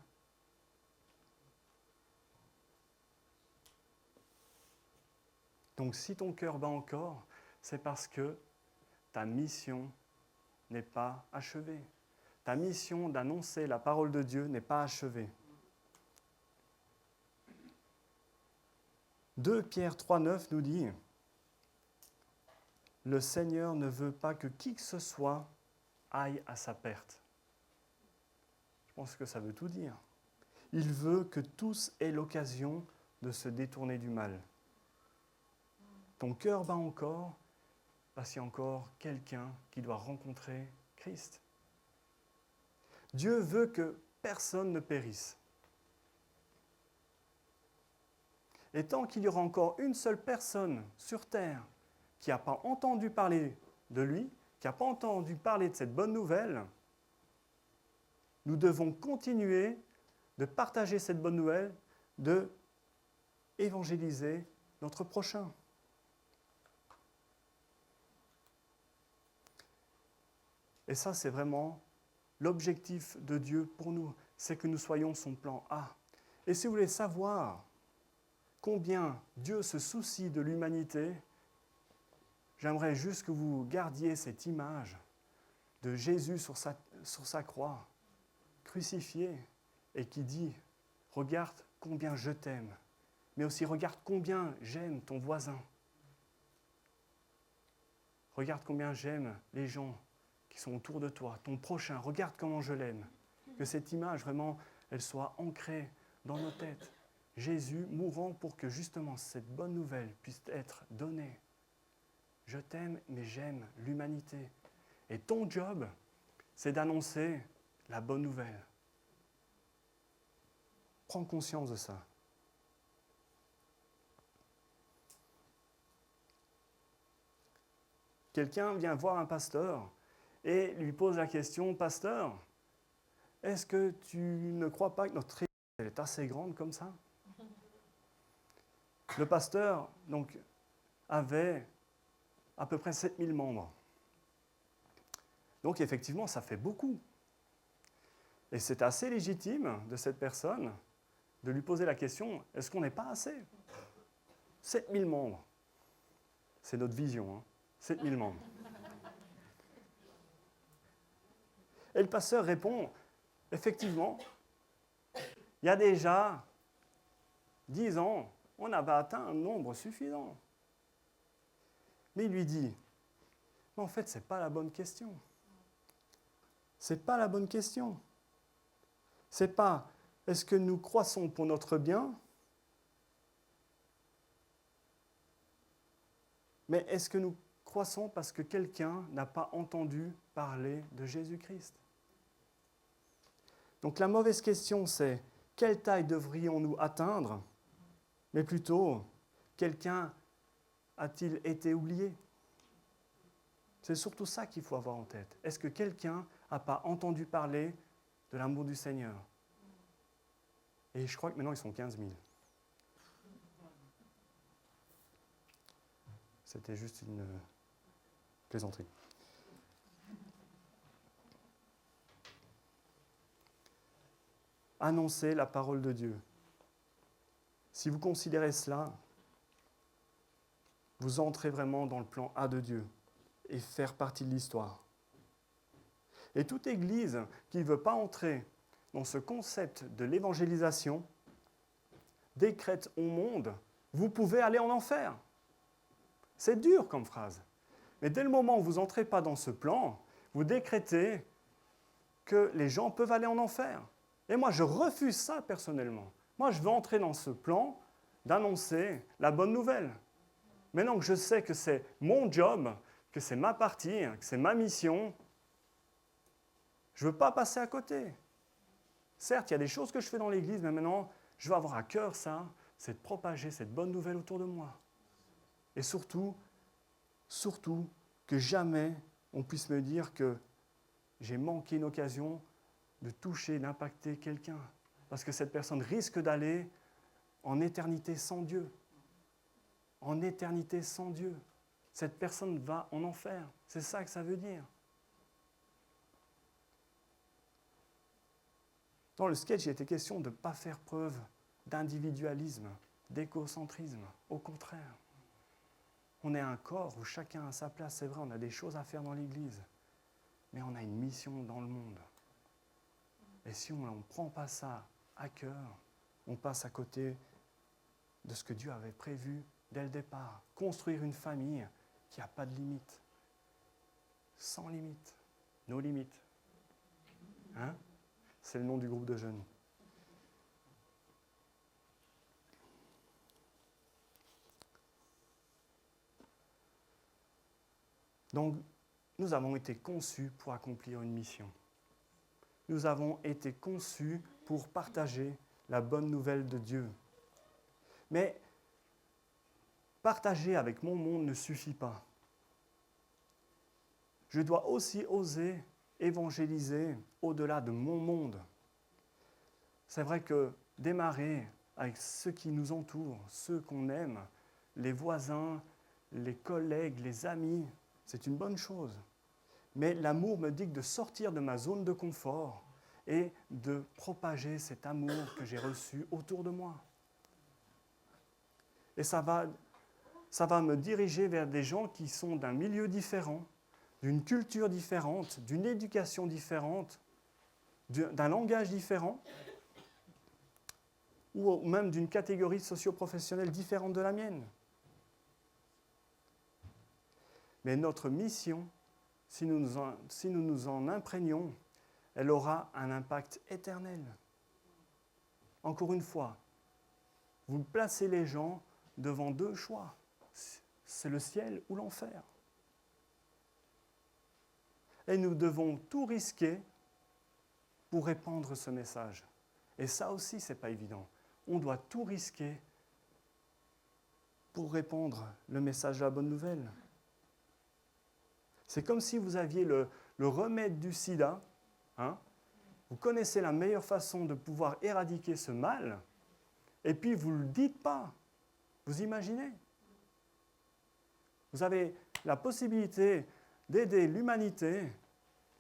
Donc si ton cœur bat encore, c'est parce que ta mission n'est pas achevée. Ta mission d'annoncer la parole de Dieu n'est pas achevée. 2 Pierre 3,9 nous dit « Le Seigneur ne veut pas que qui que ce soit aille à sa perte. » Je pense que ça veut tout dire. Il veut que tous aient l'occasion de se détourner du mal. Ton cœur bat encore parce qu'il y a encore quelqu'un qui doit rencontrer Christ. Dieu veut que personne ne périsse. Et tant qu'il y aura encore une seule personne sur terre qui n'a pas entendu parler de lui, qui n'a pas entendu parler de cette bonne nouvelle, nous devons continuer de partager cette bonne nouvelle, de évangéliser notre prochain. Et ça, c'est vraiment l'objectif de Dieu pour nous, c'est que nous soyons son plan A. Et si vous voulez savoir combien Dieu se soucie de l'humanité, j'aimerais juste que vous gardiez cette image de Jésus sur sa croix, crucifié, et qui dit « Regarde combien je t'aime, mais aussi regarde combien j'aime ton voisin. Regarde combien j'aime les gens qui sont autour de toi, ton prochain, regarde comment je l'aime. » Que cette image, vraiment, elle soit ancrée dans nos têtes. Jésus mourant pour que justement cette bonne nouvelle puisse être donnée. Je t'aime, mais j'aime l'humanité. Et ton job, c'est d'annoncer la bonne nouvelle. Prends conscience de ça. Quelqu'un vient voir un pasteur et lui pose la question, « Pasteur, est-ce que tu ne crois pas que notre Église est assez grande comme ça ?» Le pasteur donc, avait à peu près 7000 membres. Donc effectivement, ça fait beaucoup. Et c'est assez légitime de cette personne de lui poser la question, est-ce qu'on n'est pas assez? 7000 membres. C'est notre vision, hein? 7000 membres. Et le pasteur répond, effectivement, il y a déjà 10 ans, on avait atteint un nombre suffisant. Mais il lui dit, mais en fait, ce n'est pas la bonne question. Ce n'est pas la bonne question. Ce n'est pas, est-ce que nous croissons pour notre bien? Mais est-ce que nous croissons parce que quelqu'un n'a pas entendu parler de Jésus-Christ? Donc la mauvaise question, c'est quelle taille devrions-nous atteindre? Mais plutôt, quelqu'un a-t-il été oublié? C'est surtout ça qu'il faut avoir en tête. Est-ce que quelqu'un n'a pas entendu parler de l'amour du Seigneur. Et je crois que maintenant, ils sont 15 000. C'était juste une plaisanterie. Annoncer la parole de Dieu. Si vous considérez cela, vous entrez vraiment dans le plan A de Dieu et faire partie de l'histoire. Et toute Église qui ne veut pas entrer dans ce concept de l'évangélisation décrète au monde, vous pouvez aller en enfer. C'est dur comme phrase. Mais dès le moment où vous n'entrez pas dans ce plan, vous décrétez que les gens peuvent aller en enfer. Et moi, je refuse ça personnellement. Moi, je veux entrer dans ce plan d'annoncer la bonne nouvelle. Maintenant que je sais que c'est mon job, que c'est ma partie, que c'est ma mission, je ne veux pas passer à côté. Certes, il y a des choses que je fais dans l'Église, mais maintenant, je veux avoir à cœur ça, c'est de propager cette bonne nouvelle autour de moi. Et surtout, que jamais on puisse me dire que j'ai manqué une occasion de toucher, d'impacter quelqu'un. Parce que cette personne risque d'aller en éternité sans Dieu. En éternité sans Dieu. Cette personne va en enfer. C'est ça que ça veut dire. Dans le sketch, il était question de ne pas faire preuve d'individualisme, d'égocentrisme. Au contraire. On est un corps où chacun a sa place. C'est vrai, on a des choses à faire dans l'Église. Mais on a une mission dans le monde. Et si on ne prend pas ça à cœur, on passe à côté de ce que Dieu avait prévu dès le départ. Construire une famille qui n'a pas de limites. Sans limites. Nos limites. Hein? C'est le nom du groupe de jeunes. Donc, nous avons été conçus pour accomplir une mission. Nous avons été conçus pour partager la bonne nouvelle de Dieu. Mais partager avec mon monde ne suffit pas. Je dois aussi oser évangéliser au-delà de mon monde. C'est vrai que démarrer avec ceux qui nous entourent, ceux qu'on aime, les voisins, les collègues, les amis, c'est une bonne chose. Mais l'amour me dicte de sortir de ma zone de confort et de propager cet amour que j'ai reçu autour de moi. Et ça va me diriger vers des gens qui sont d'un milieu différent, d'une culture différente, d'une éducation différente, d'un langage différent, ou même d'une catégorie socio-professionnelle différente de la mienne. Mais notre mission, si nous nous en imprégnons, elle aura un impact éternel. Encore une fois, vous placez les gens devant deux choix. C'est le ciel ou l'enfer. Et nous devons tout risquer pour répandre ce message. Et ça aussi, ce n'est pas évident. On doit tout risquer pour répandre le message de la bonne nouvelle. C'est comme si vous aviez le remède du sida. Hein? Vous connaissez la meilleure façon de pouvoir éradiquer ce mal, et puis vous ne le dites pas. Vous imaginez? Vous avez la possibilité d'aider l'humanité,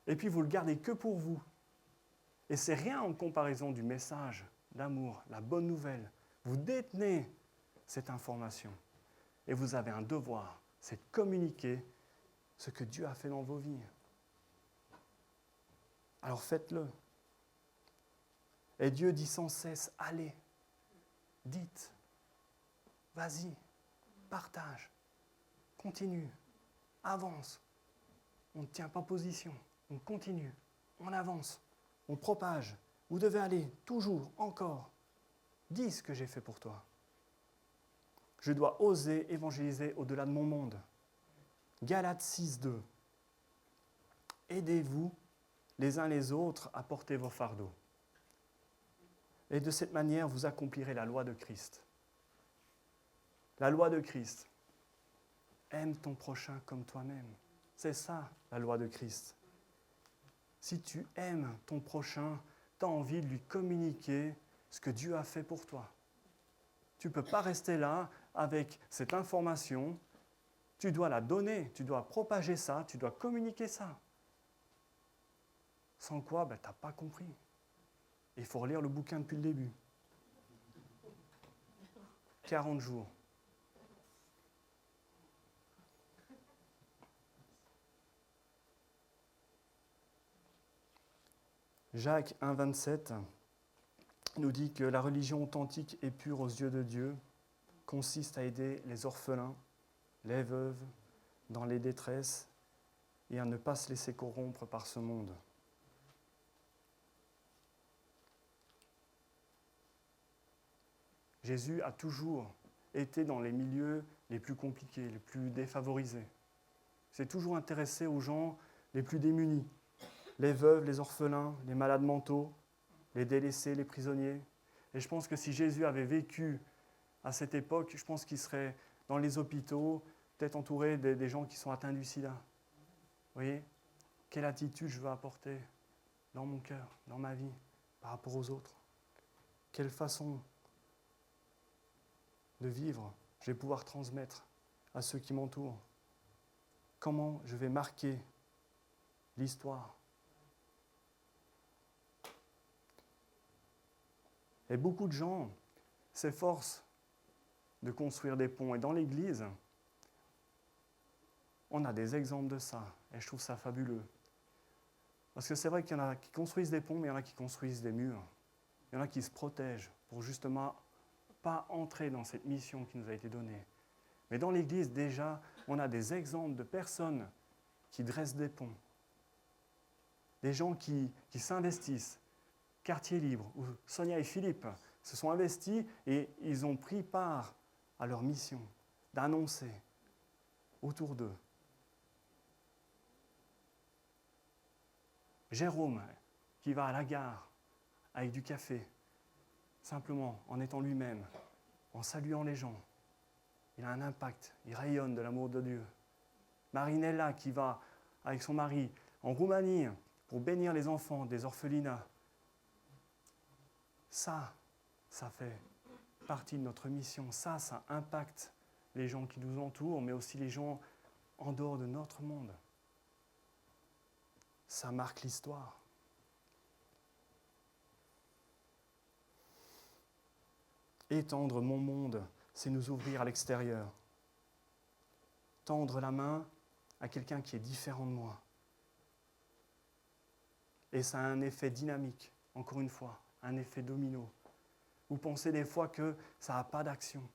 et puis vous ne le gardez que pour vous. Et c'est rien en comparaison du message d'amour, la bonne nouvelle. Vous détenez cette information, et vous avez un devoir, c'est de communiquer ce que Dieu a fait dans vos vies. Alors faites-le. Et Dieu dit sans cesse, allez, dites, vas-y, partage, continue, avance. On ne tient pas position, on continue, on avance, on propage. Vous devez aller toujours, encore. Dis ce que j'ai fait pour toi. Je dois oser évangéliser au-delà de mon monde. Galates 6:2. Aidez-vous les uns les autres à porter vos fardeaux. Et de cette manière, vous accomplirez la loi de Christ. La loi de Christ. Aime ton prochain comme toi-même. C'est ça, la loi de Christ. Si tu aimes ton prochain tu as envie de lui communiquer ce que Dieu a fait pour toi. Tu ne peux pas rester là avec cette information. Tu dois la donner, tu dois propager ça, tu dois communiquer ça. Sans quoi, tu n'as pas compris. Il faut relire le bouquin depuis le début. 40 jours. Jacques 1, 27 nous dit que la religion authentique et pure aux yeux de Dieu consiste à aider les orphelins, les veuves, dans les détresses et à ne pas se laisser corrompre par ce monde. Jésus a toujours été dans les milieux les plus compliqués, les plus défavorisés. Il s'est toujours intéressé aux gens les plus démunis, les veuves, les orphelins, les malades mentaux, les délaissés, les prisonniers. Et je pense que si Jésus avait vécu à cette époque, je pense qu'il serait dans les hôpitaux, peut-être entouré des gens qui sont atteints du sida. Vous voyez, quelle attitude je veux apporter dans mon cœur, dans ma vie, par rapport aux autres. Quelle façon de vivre je vais pouvoir transmettre à ceux qui m'entourent. Comment je vais marquer l'histoire. Et beaucoup de gens s'efforcent de construire des ponts. Et dans l'Église, on a des exemples de ça. Et je trouve ça fabuleux. Parce que c'est vrai qu'il y en a qui construisent des ponts, mais il y en a qui construisent des murs. Il y en a qui se protègent pour justement pas entrer dans cette mission qui nous a été donnée. Mais dans l'Église, déjà, on a des exemples de personnes qui dressent des ponts. Des gens qui s'investissent. Quartier Libre, où Sonia et Philippe se sont investis et ils ont pris part à leur mission d'annoncer autour d'eux. Jérôme, qui va à la gare avec du café, simplement en étant lui-même, en saluant les gens. Il a un impact, il rayonne de l'amour de Dieu. Marinella, qui va avec son mari en Roumanie pour bénir les enfants des orphelinats. Ça fait partie de notre mission. Ça impacte les gens qui nous entourent, mais aussi les gens en dehors de notre monde. Ça marque l'histoire. Étendre mon monde, c'est nous ouvrir à l'extérieur. Tendre la main à quelqu'un qui est différent de moi. Et ça a un effet dynamique, encore une fois, un effet domino. Vous pensez des fois que ça n'a pas d'action,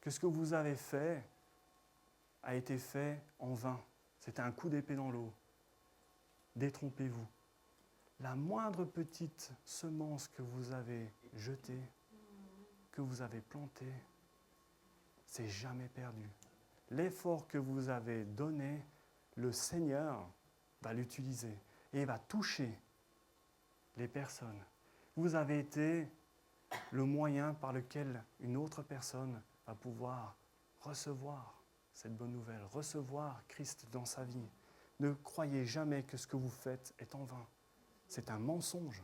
que ce que vous avez fait a été fait en vain. C'était un coup d'épée dans l'eau. Détrompez-vous. La moindre petite semence que vous avez jetée, que vous avez plantée, c'est jamais perdu. L'effort que vous avez donné, le Seigneur va l'utiliser et il va toucher les personnes. Vous avez été le moyen par lequel une autre personne va pouvoir recevoir cette bonne nouvelle, recevoir Christ dans sa vie. Ne croyez jamais que ce que vous faites est en vain. C'est un mensonge.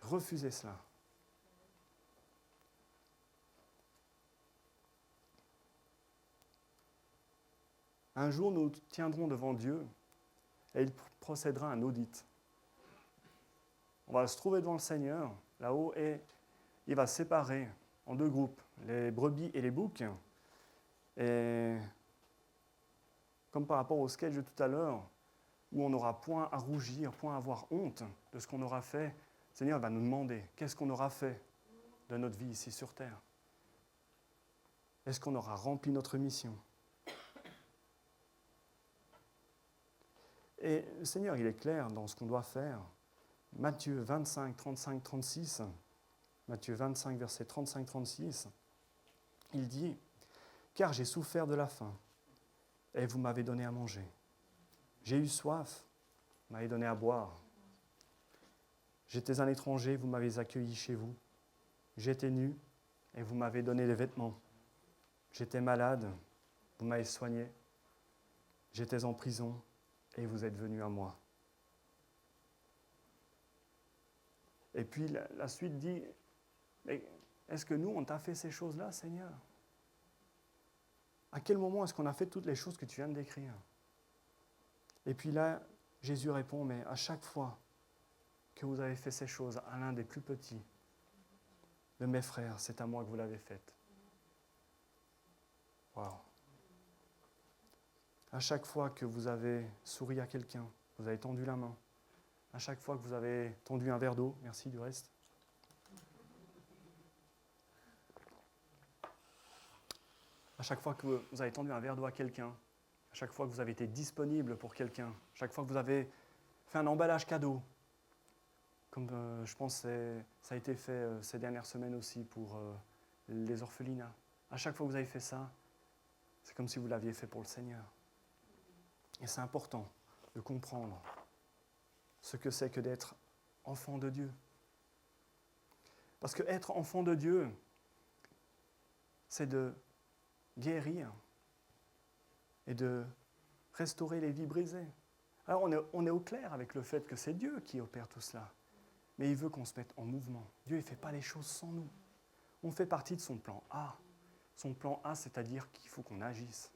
Refusez cela. Un jour, nous tiendrons devant Dieu et il procédera à un audit. On va se trouver devant le Seigneur, là-haut, et il va séparer en deux groupes, les brebis et les boucs. Et comme par rapport au sketch de tout à l'heure, où on n'aura point à rougir, point à avoir honte de ce qu'on aura fait, le Seigneur va nous demander qu'est-ce qu'on aura fait de notre vie ici sur terre. Est-ce qu'on aura rempli notre mission ? Et le Seigneur, il est clair dans ce qu'on doit faire. Matthieu 25, 35, 36, Matthieu 25, versets 35, 36, il dit « Car j'ai souffert de la faim, et vous m'avez donné à manger. J'ai eu soif, vous m'avez donné à boire. J'étais un étranger, vous m'avez accueilli chez vous. J'étais nu, et vous m'avez donné des vêtements. J'étais malade, vous m'avez soigné. J'étais en prison, et vous êtes venus à moi. » Et puis la suite dit, mais est-ce que nous, on t'a fait ces choses-là, Seigneur? À quel moment est-ce qu'on a fait toutes les choses que tu viens de décrire? Et puis là, Jésus répond, mais à chaque fois que vous avez fait ces choses à l'un des plus petits de mes frères, c'est à moi que vous l'avez faite. Waouh! À chaque fois que vous avez souri à quelqu'un, vous avez tendu la main. À chaque fois que vous avez tendu un verre d'eau, merci du reste. À chaque fois que vous avez tendu un verre d'eau à quelqu'un, à chaque fois que vous avez été disponible pour quelqu'un, à chaque fois que vous avez fait un emballage cadeau, comme je pense que ça a été fait ces dernières semaines aussi pour les orphelinats. À chaque fois que vous avez fait ça, c'est comme si vous l'aviez fait pour le Seigneur. Et c'est important de comprendre ce que c'est que d'être enfant de Dieu. Parce que être enfant de Dieu, c'est de guérir et de restaurer les vies brisées. Alors on est au clair avec le fait que c'est Dieu qui opère tout cela, mais il veut qu'on se mette en mouvement. Dieu ne fait pas les choses sans nous. On fait partie de son plan A. Son plan A, c'est-à-dire qu'il faut qu'on agisse.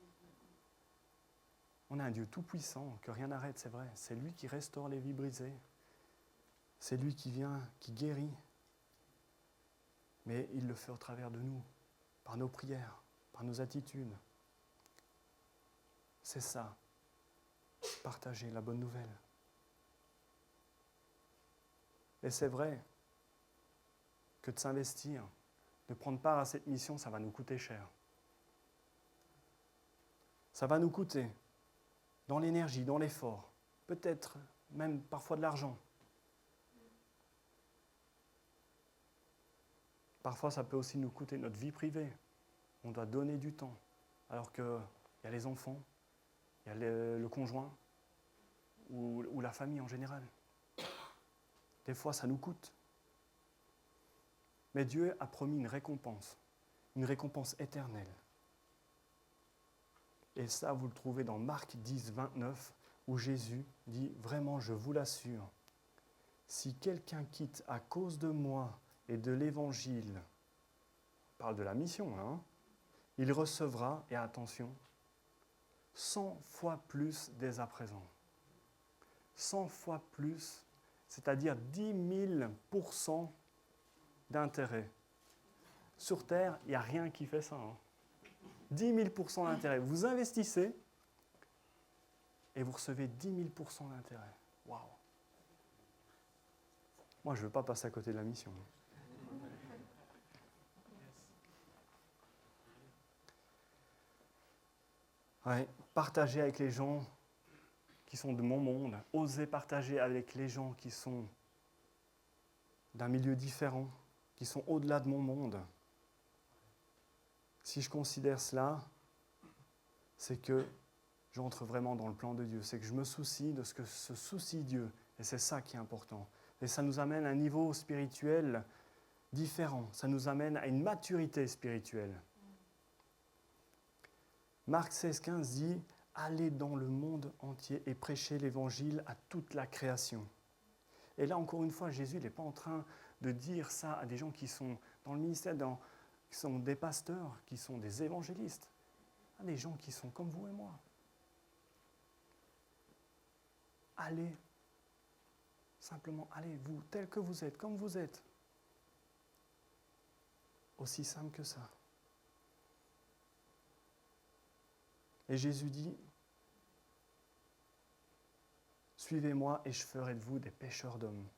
On a un Dieu tout-puissant, que rien n'arrête, c'est vrai. C'est lui qui restaure les vies brisées. C'est lui qui vient, qui guérit. Mais il le fait au travers de nous, par nos prières, par nos attitudes. C'est ça, partager la bonne nouvelle. Et c'est vrai que de s'investir, de prendre part à cette mission, ça va nous coûter cher. Ça va nous coûter dans l'énergie, dans l'effort, peut-être même parfois de l'argent. Parfois, ça peut aussi nous coûter notre vie privée. On doit donner du temps, alors qu'il y a les enfants, il y a le conjoint ou la famille en général. Des fois, ça nous coûte. Mais Dieu a promis une récompense éternelle. Et ça, vous le trouvez dans Marc 10, 29, où Jésus dit « Vraiment, je vous l'assure, si quelqu'un quitte à cause de moi et de l'Évangile, on parle de la mission, hein, il recevra, et attention, 100 fois plus dès à présent. 100 fois plus, c'est-à-dire 10 000% d'intérêt. Sur Terre, il n'y a rien qui fait ça. 10 000% d'intérêt. Vous investissez et vous recevez 10 000% d'intérêt. Waouh! Moi, je ne veux pas passer à côté de la mission. Ouais, partager avec les gens qui sont de mon monde, oser partager avec les gens qui sont d'un milieu différent, qui sont au-delà de mon monde. Si je considère cela, c'est que j'entre vraiment dans le plan de Dieu. C'est que je me soucie de ce que se soucie Dieu. Et c'est ça qui est important. Et ça nous amène à un niveau spirituel différent. Ça nous amène à une maturité spirituelle. Marc 16, 15 dit « Allez dans le monde entier et prêchez l'évangile à toute la création. » Et là, encore une fois, Jésus n'est pas en train de dire ça à des gens qui sont dans le ministère, qui sont des pasteurs, qui sont des évangélistes, à des gens qui sont comme vous et moi. Allez, simplement allez, vous, tel que vous êtes, comme vous êtes. Aussi simple que ça. Et Jésus dit, « Suivez-moi et je ferai de vous des pêcheurs d'hommes. »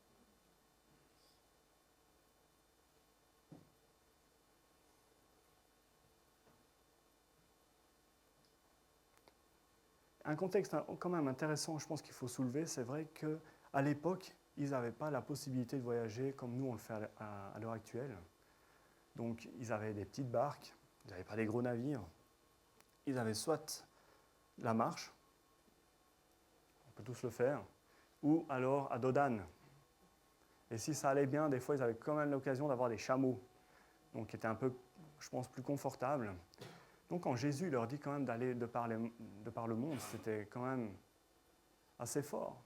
Un contexte quand même intéressant, je pense qu'il faut soulever, c'est vrai qu'à l'époque, ils n'avaient pas la possibilité de voyager comme nous on le fait à l'heure actuelle. Donc ils avaient des petites barques, ils n'avaient pas des gros navires. Ils avaient soit la marche, on peut tous le faire, ou alors à dos d'âne. Et si ça allait bien, des fois ils avaient quand même l'occasion d'avoir des chameaux, donc qui étaient un peu, je pense, plus confortables. Donc quand Jésus leur dit quand même d'aller de par le monde, c'était quand même assez fort.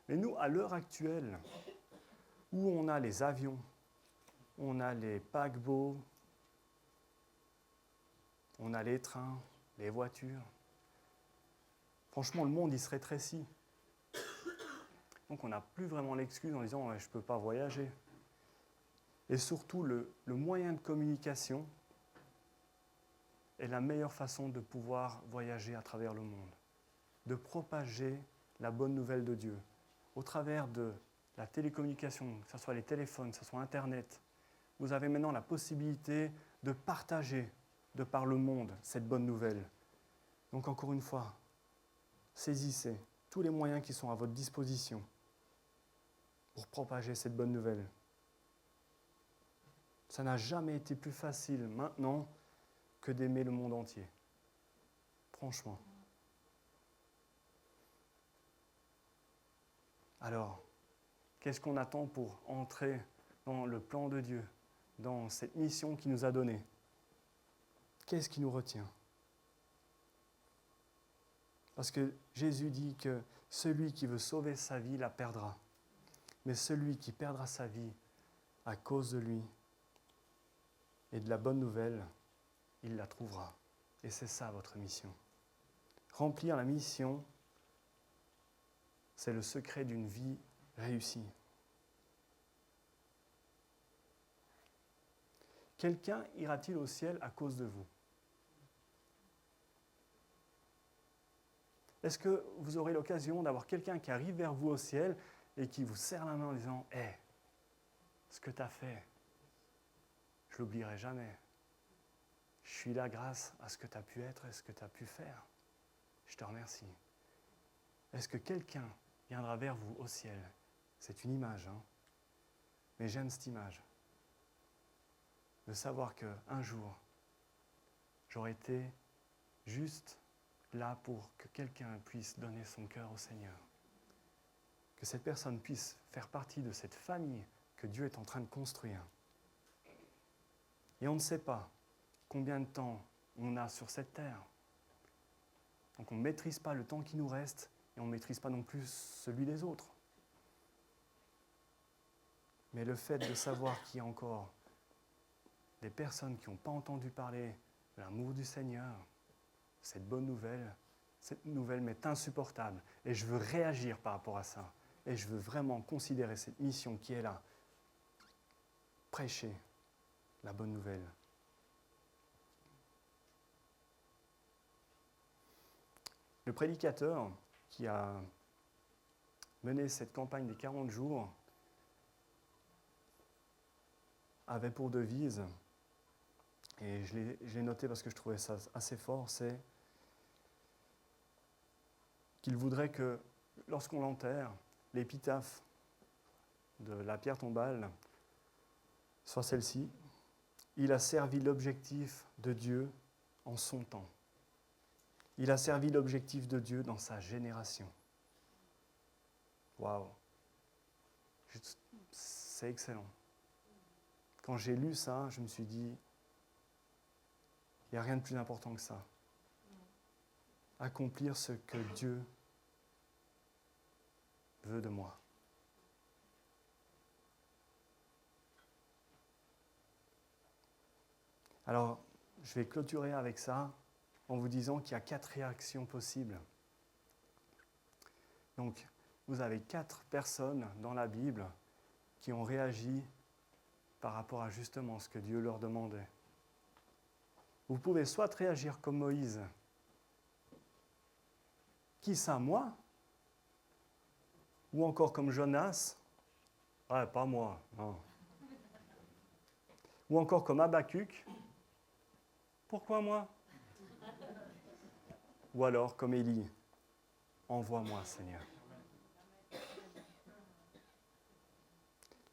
Mais nous, à l'heure actuelle, où on a les avions, on a les paquebots, on a les trains, les voitures. Franchement, le monde, il se rétrécit. Donc on n'a plus vraiment l'excuse en disant ouais, « je ne peux pas voyager ». Et surtout, le moyen de communication est la meilleure façon de pouvoir voyager à travers le monde, de propager la bonne nouvelle de Dieu. Au travers de la télécommunication, que ce soit les téléphones, que ce soit Internet, vous avez maintenant la possibilité de partager de par le monde cette bonne nouvelle. Donc encore une fois, saisissez tous les moyens qui sont à votre disposition pour propager cette bonne nouvelle. Ça n'a jamais été plus facile maintenant que d'aimer le monde entier. Franchement. Alors, qu'est-ce qu'on attend pour entrer dans le plan de Dieu, dans cette mission qu'il nous a donnée? Qu'est-ce qui nous retient? Parce que Jésus dit que celui qui veut sauver sa vie la perdra. Mais celui qui perdra sa vie à cause de lui et de la bonne nouvelle, il la trouvera. Et c'est ça votre mission. Remplir la mission, c'est le secret d'une vie réussie. Quelqu'un ira-t-il au ciel à cause de vous? Est-ce que vous aurez l'occasion d'avoir quelqu'un qui arrive vers vous au ciel et qui vous serre la main en disant « Hé, ce que tu as fait, je ne l'oublierai jamais. Je suis là grâce à ce que tu as pu être et ce que tu as pu faire. Je te remercie. » Est-ce que quelqu'un viendra vers vous au ciel? C'est une image, hein? Mais j'aime cette image. De savoir qu'un jour, j'aurais été juste là pour que quelqu'un puisse donner son cœur au Seigneur. Que cette personne puisse faire partie de cette famille que Dieu est en train de construire. Et on ne sait pas combien de temps on a sur cette terre. Donc on ne maîtrise pas le temps qui nous reste et on ne maîtrise pas non plus celui des autres. Mais le fait de savoir qu'il y a encore des personnes qui n'ont pas entendu parler de l'amour du Seigneur, cette nouvelle m'est insupportable. Et je veux réagir par rapport à ça. Et je veux vraiment considérer cette mission qui est là. Prêcher la bonne nouvelle. Le prédicateur qui a mené cette campagne des 40 jours avait pour devise, et je l'ai noté parce que je trouvais ça assez fort, c'est qu'il voudrait que, lorsqu'on l'enterre, l'épitaphe de la pierre tombale soit celle-ci. Il a servi l'objectif de Dieu en son temps. Il a servi l'objectif de Dieu dans sa génération. Waouh! C'est excellent. Quand j'ai lu ça, je me suis dit, il n'y a rien de plus important que ça. Accomplir ce que Dieu veut de moi. Alors, je vais clôturer avec ça en vous disant qu'il y a 4 réactions possibles. Donc, vous avez 4 personnes dans la Bible qui ont réagi par rapport à justement ce que Dieu leur demandait. Vous pouvez soit réagir comme Moïse. Qui ça, moi? Ou encore comme Jonas. Ah, pas moi, non. Ou encore comme Habakkuk. Pourquoi moi? Ou alors comme Élie. Envoie-moi, Seigneur.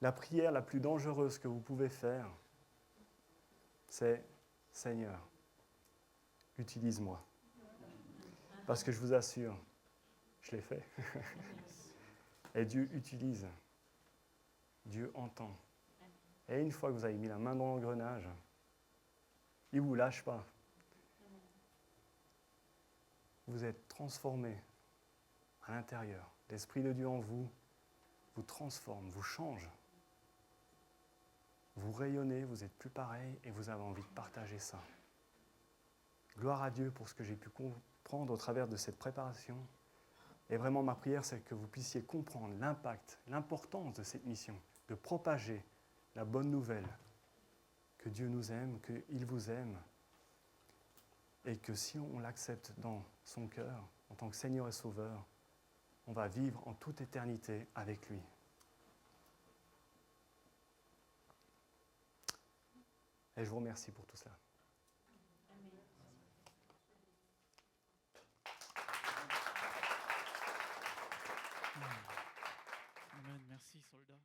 La prière la plus dangereuse que vous pouvez faire, c'est « Seigneur, utilise-moi ». Parce que je vous assure, je l'ai fait. Et Dieu utilise. Dieu entend. Et une fois que vous avez mis la main dans l'engrenage, il ne vous lâche pas. Vous êtes transformé à l'intérieur. L'Esprit de Dieu en vous vous transforme, vous change. vous rayonnez, vous êtes plus pareil et vous avez envie de partager ça. Gloire à Dieu pour ce que j'ai pu comprendre au travers de cette préparation. Et vraiment, ma prière, c'est que vous puissiez comprendre l'impact, l'importance de cette mission, de propager la bonne nouvelle, que Dieu nous aime, qu'il vous aime, et que si on l'accepte dans son cœur, en tant que Seigneur et Sauveur, on va vivre en toute éternité avec lui. Et je vous remercie pour tout cela. Amen. Merci, soldat.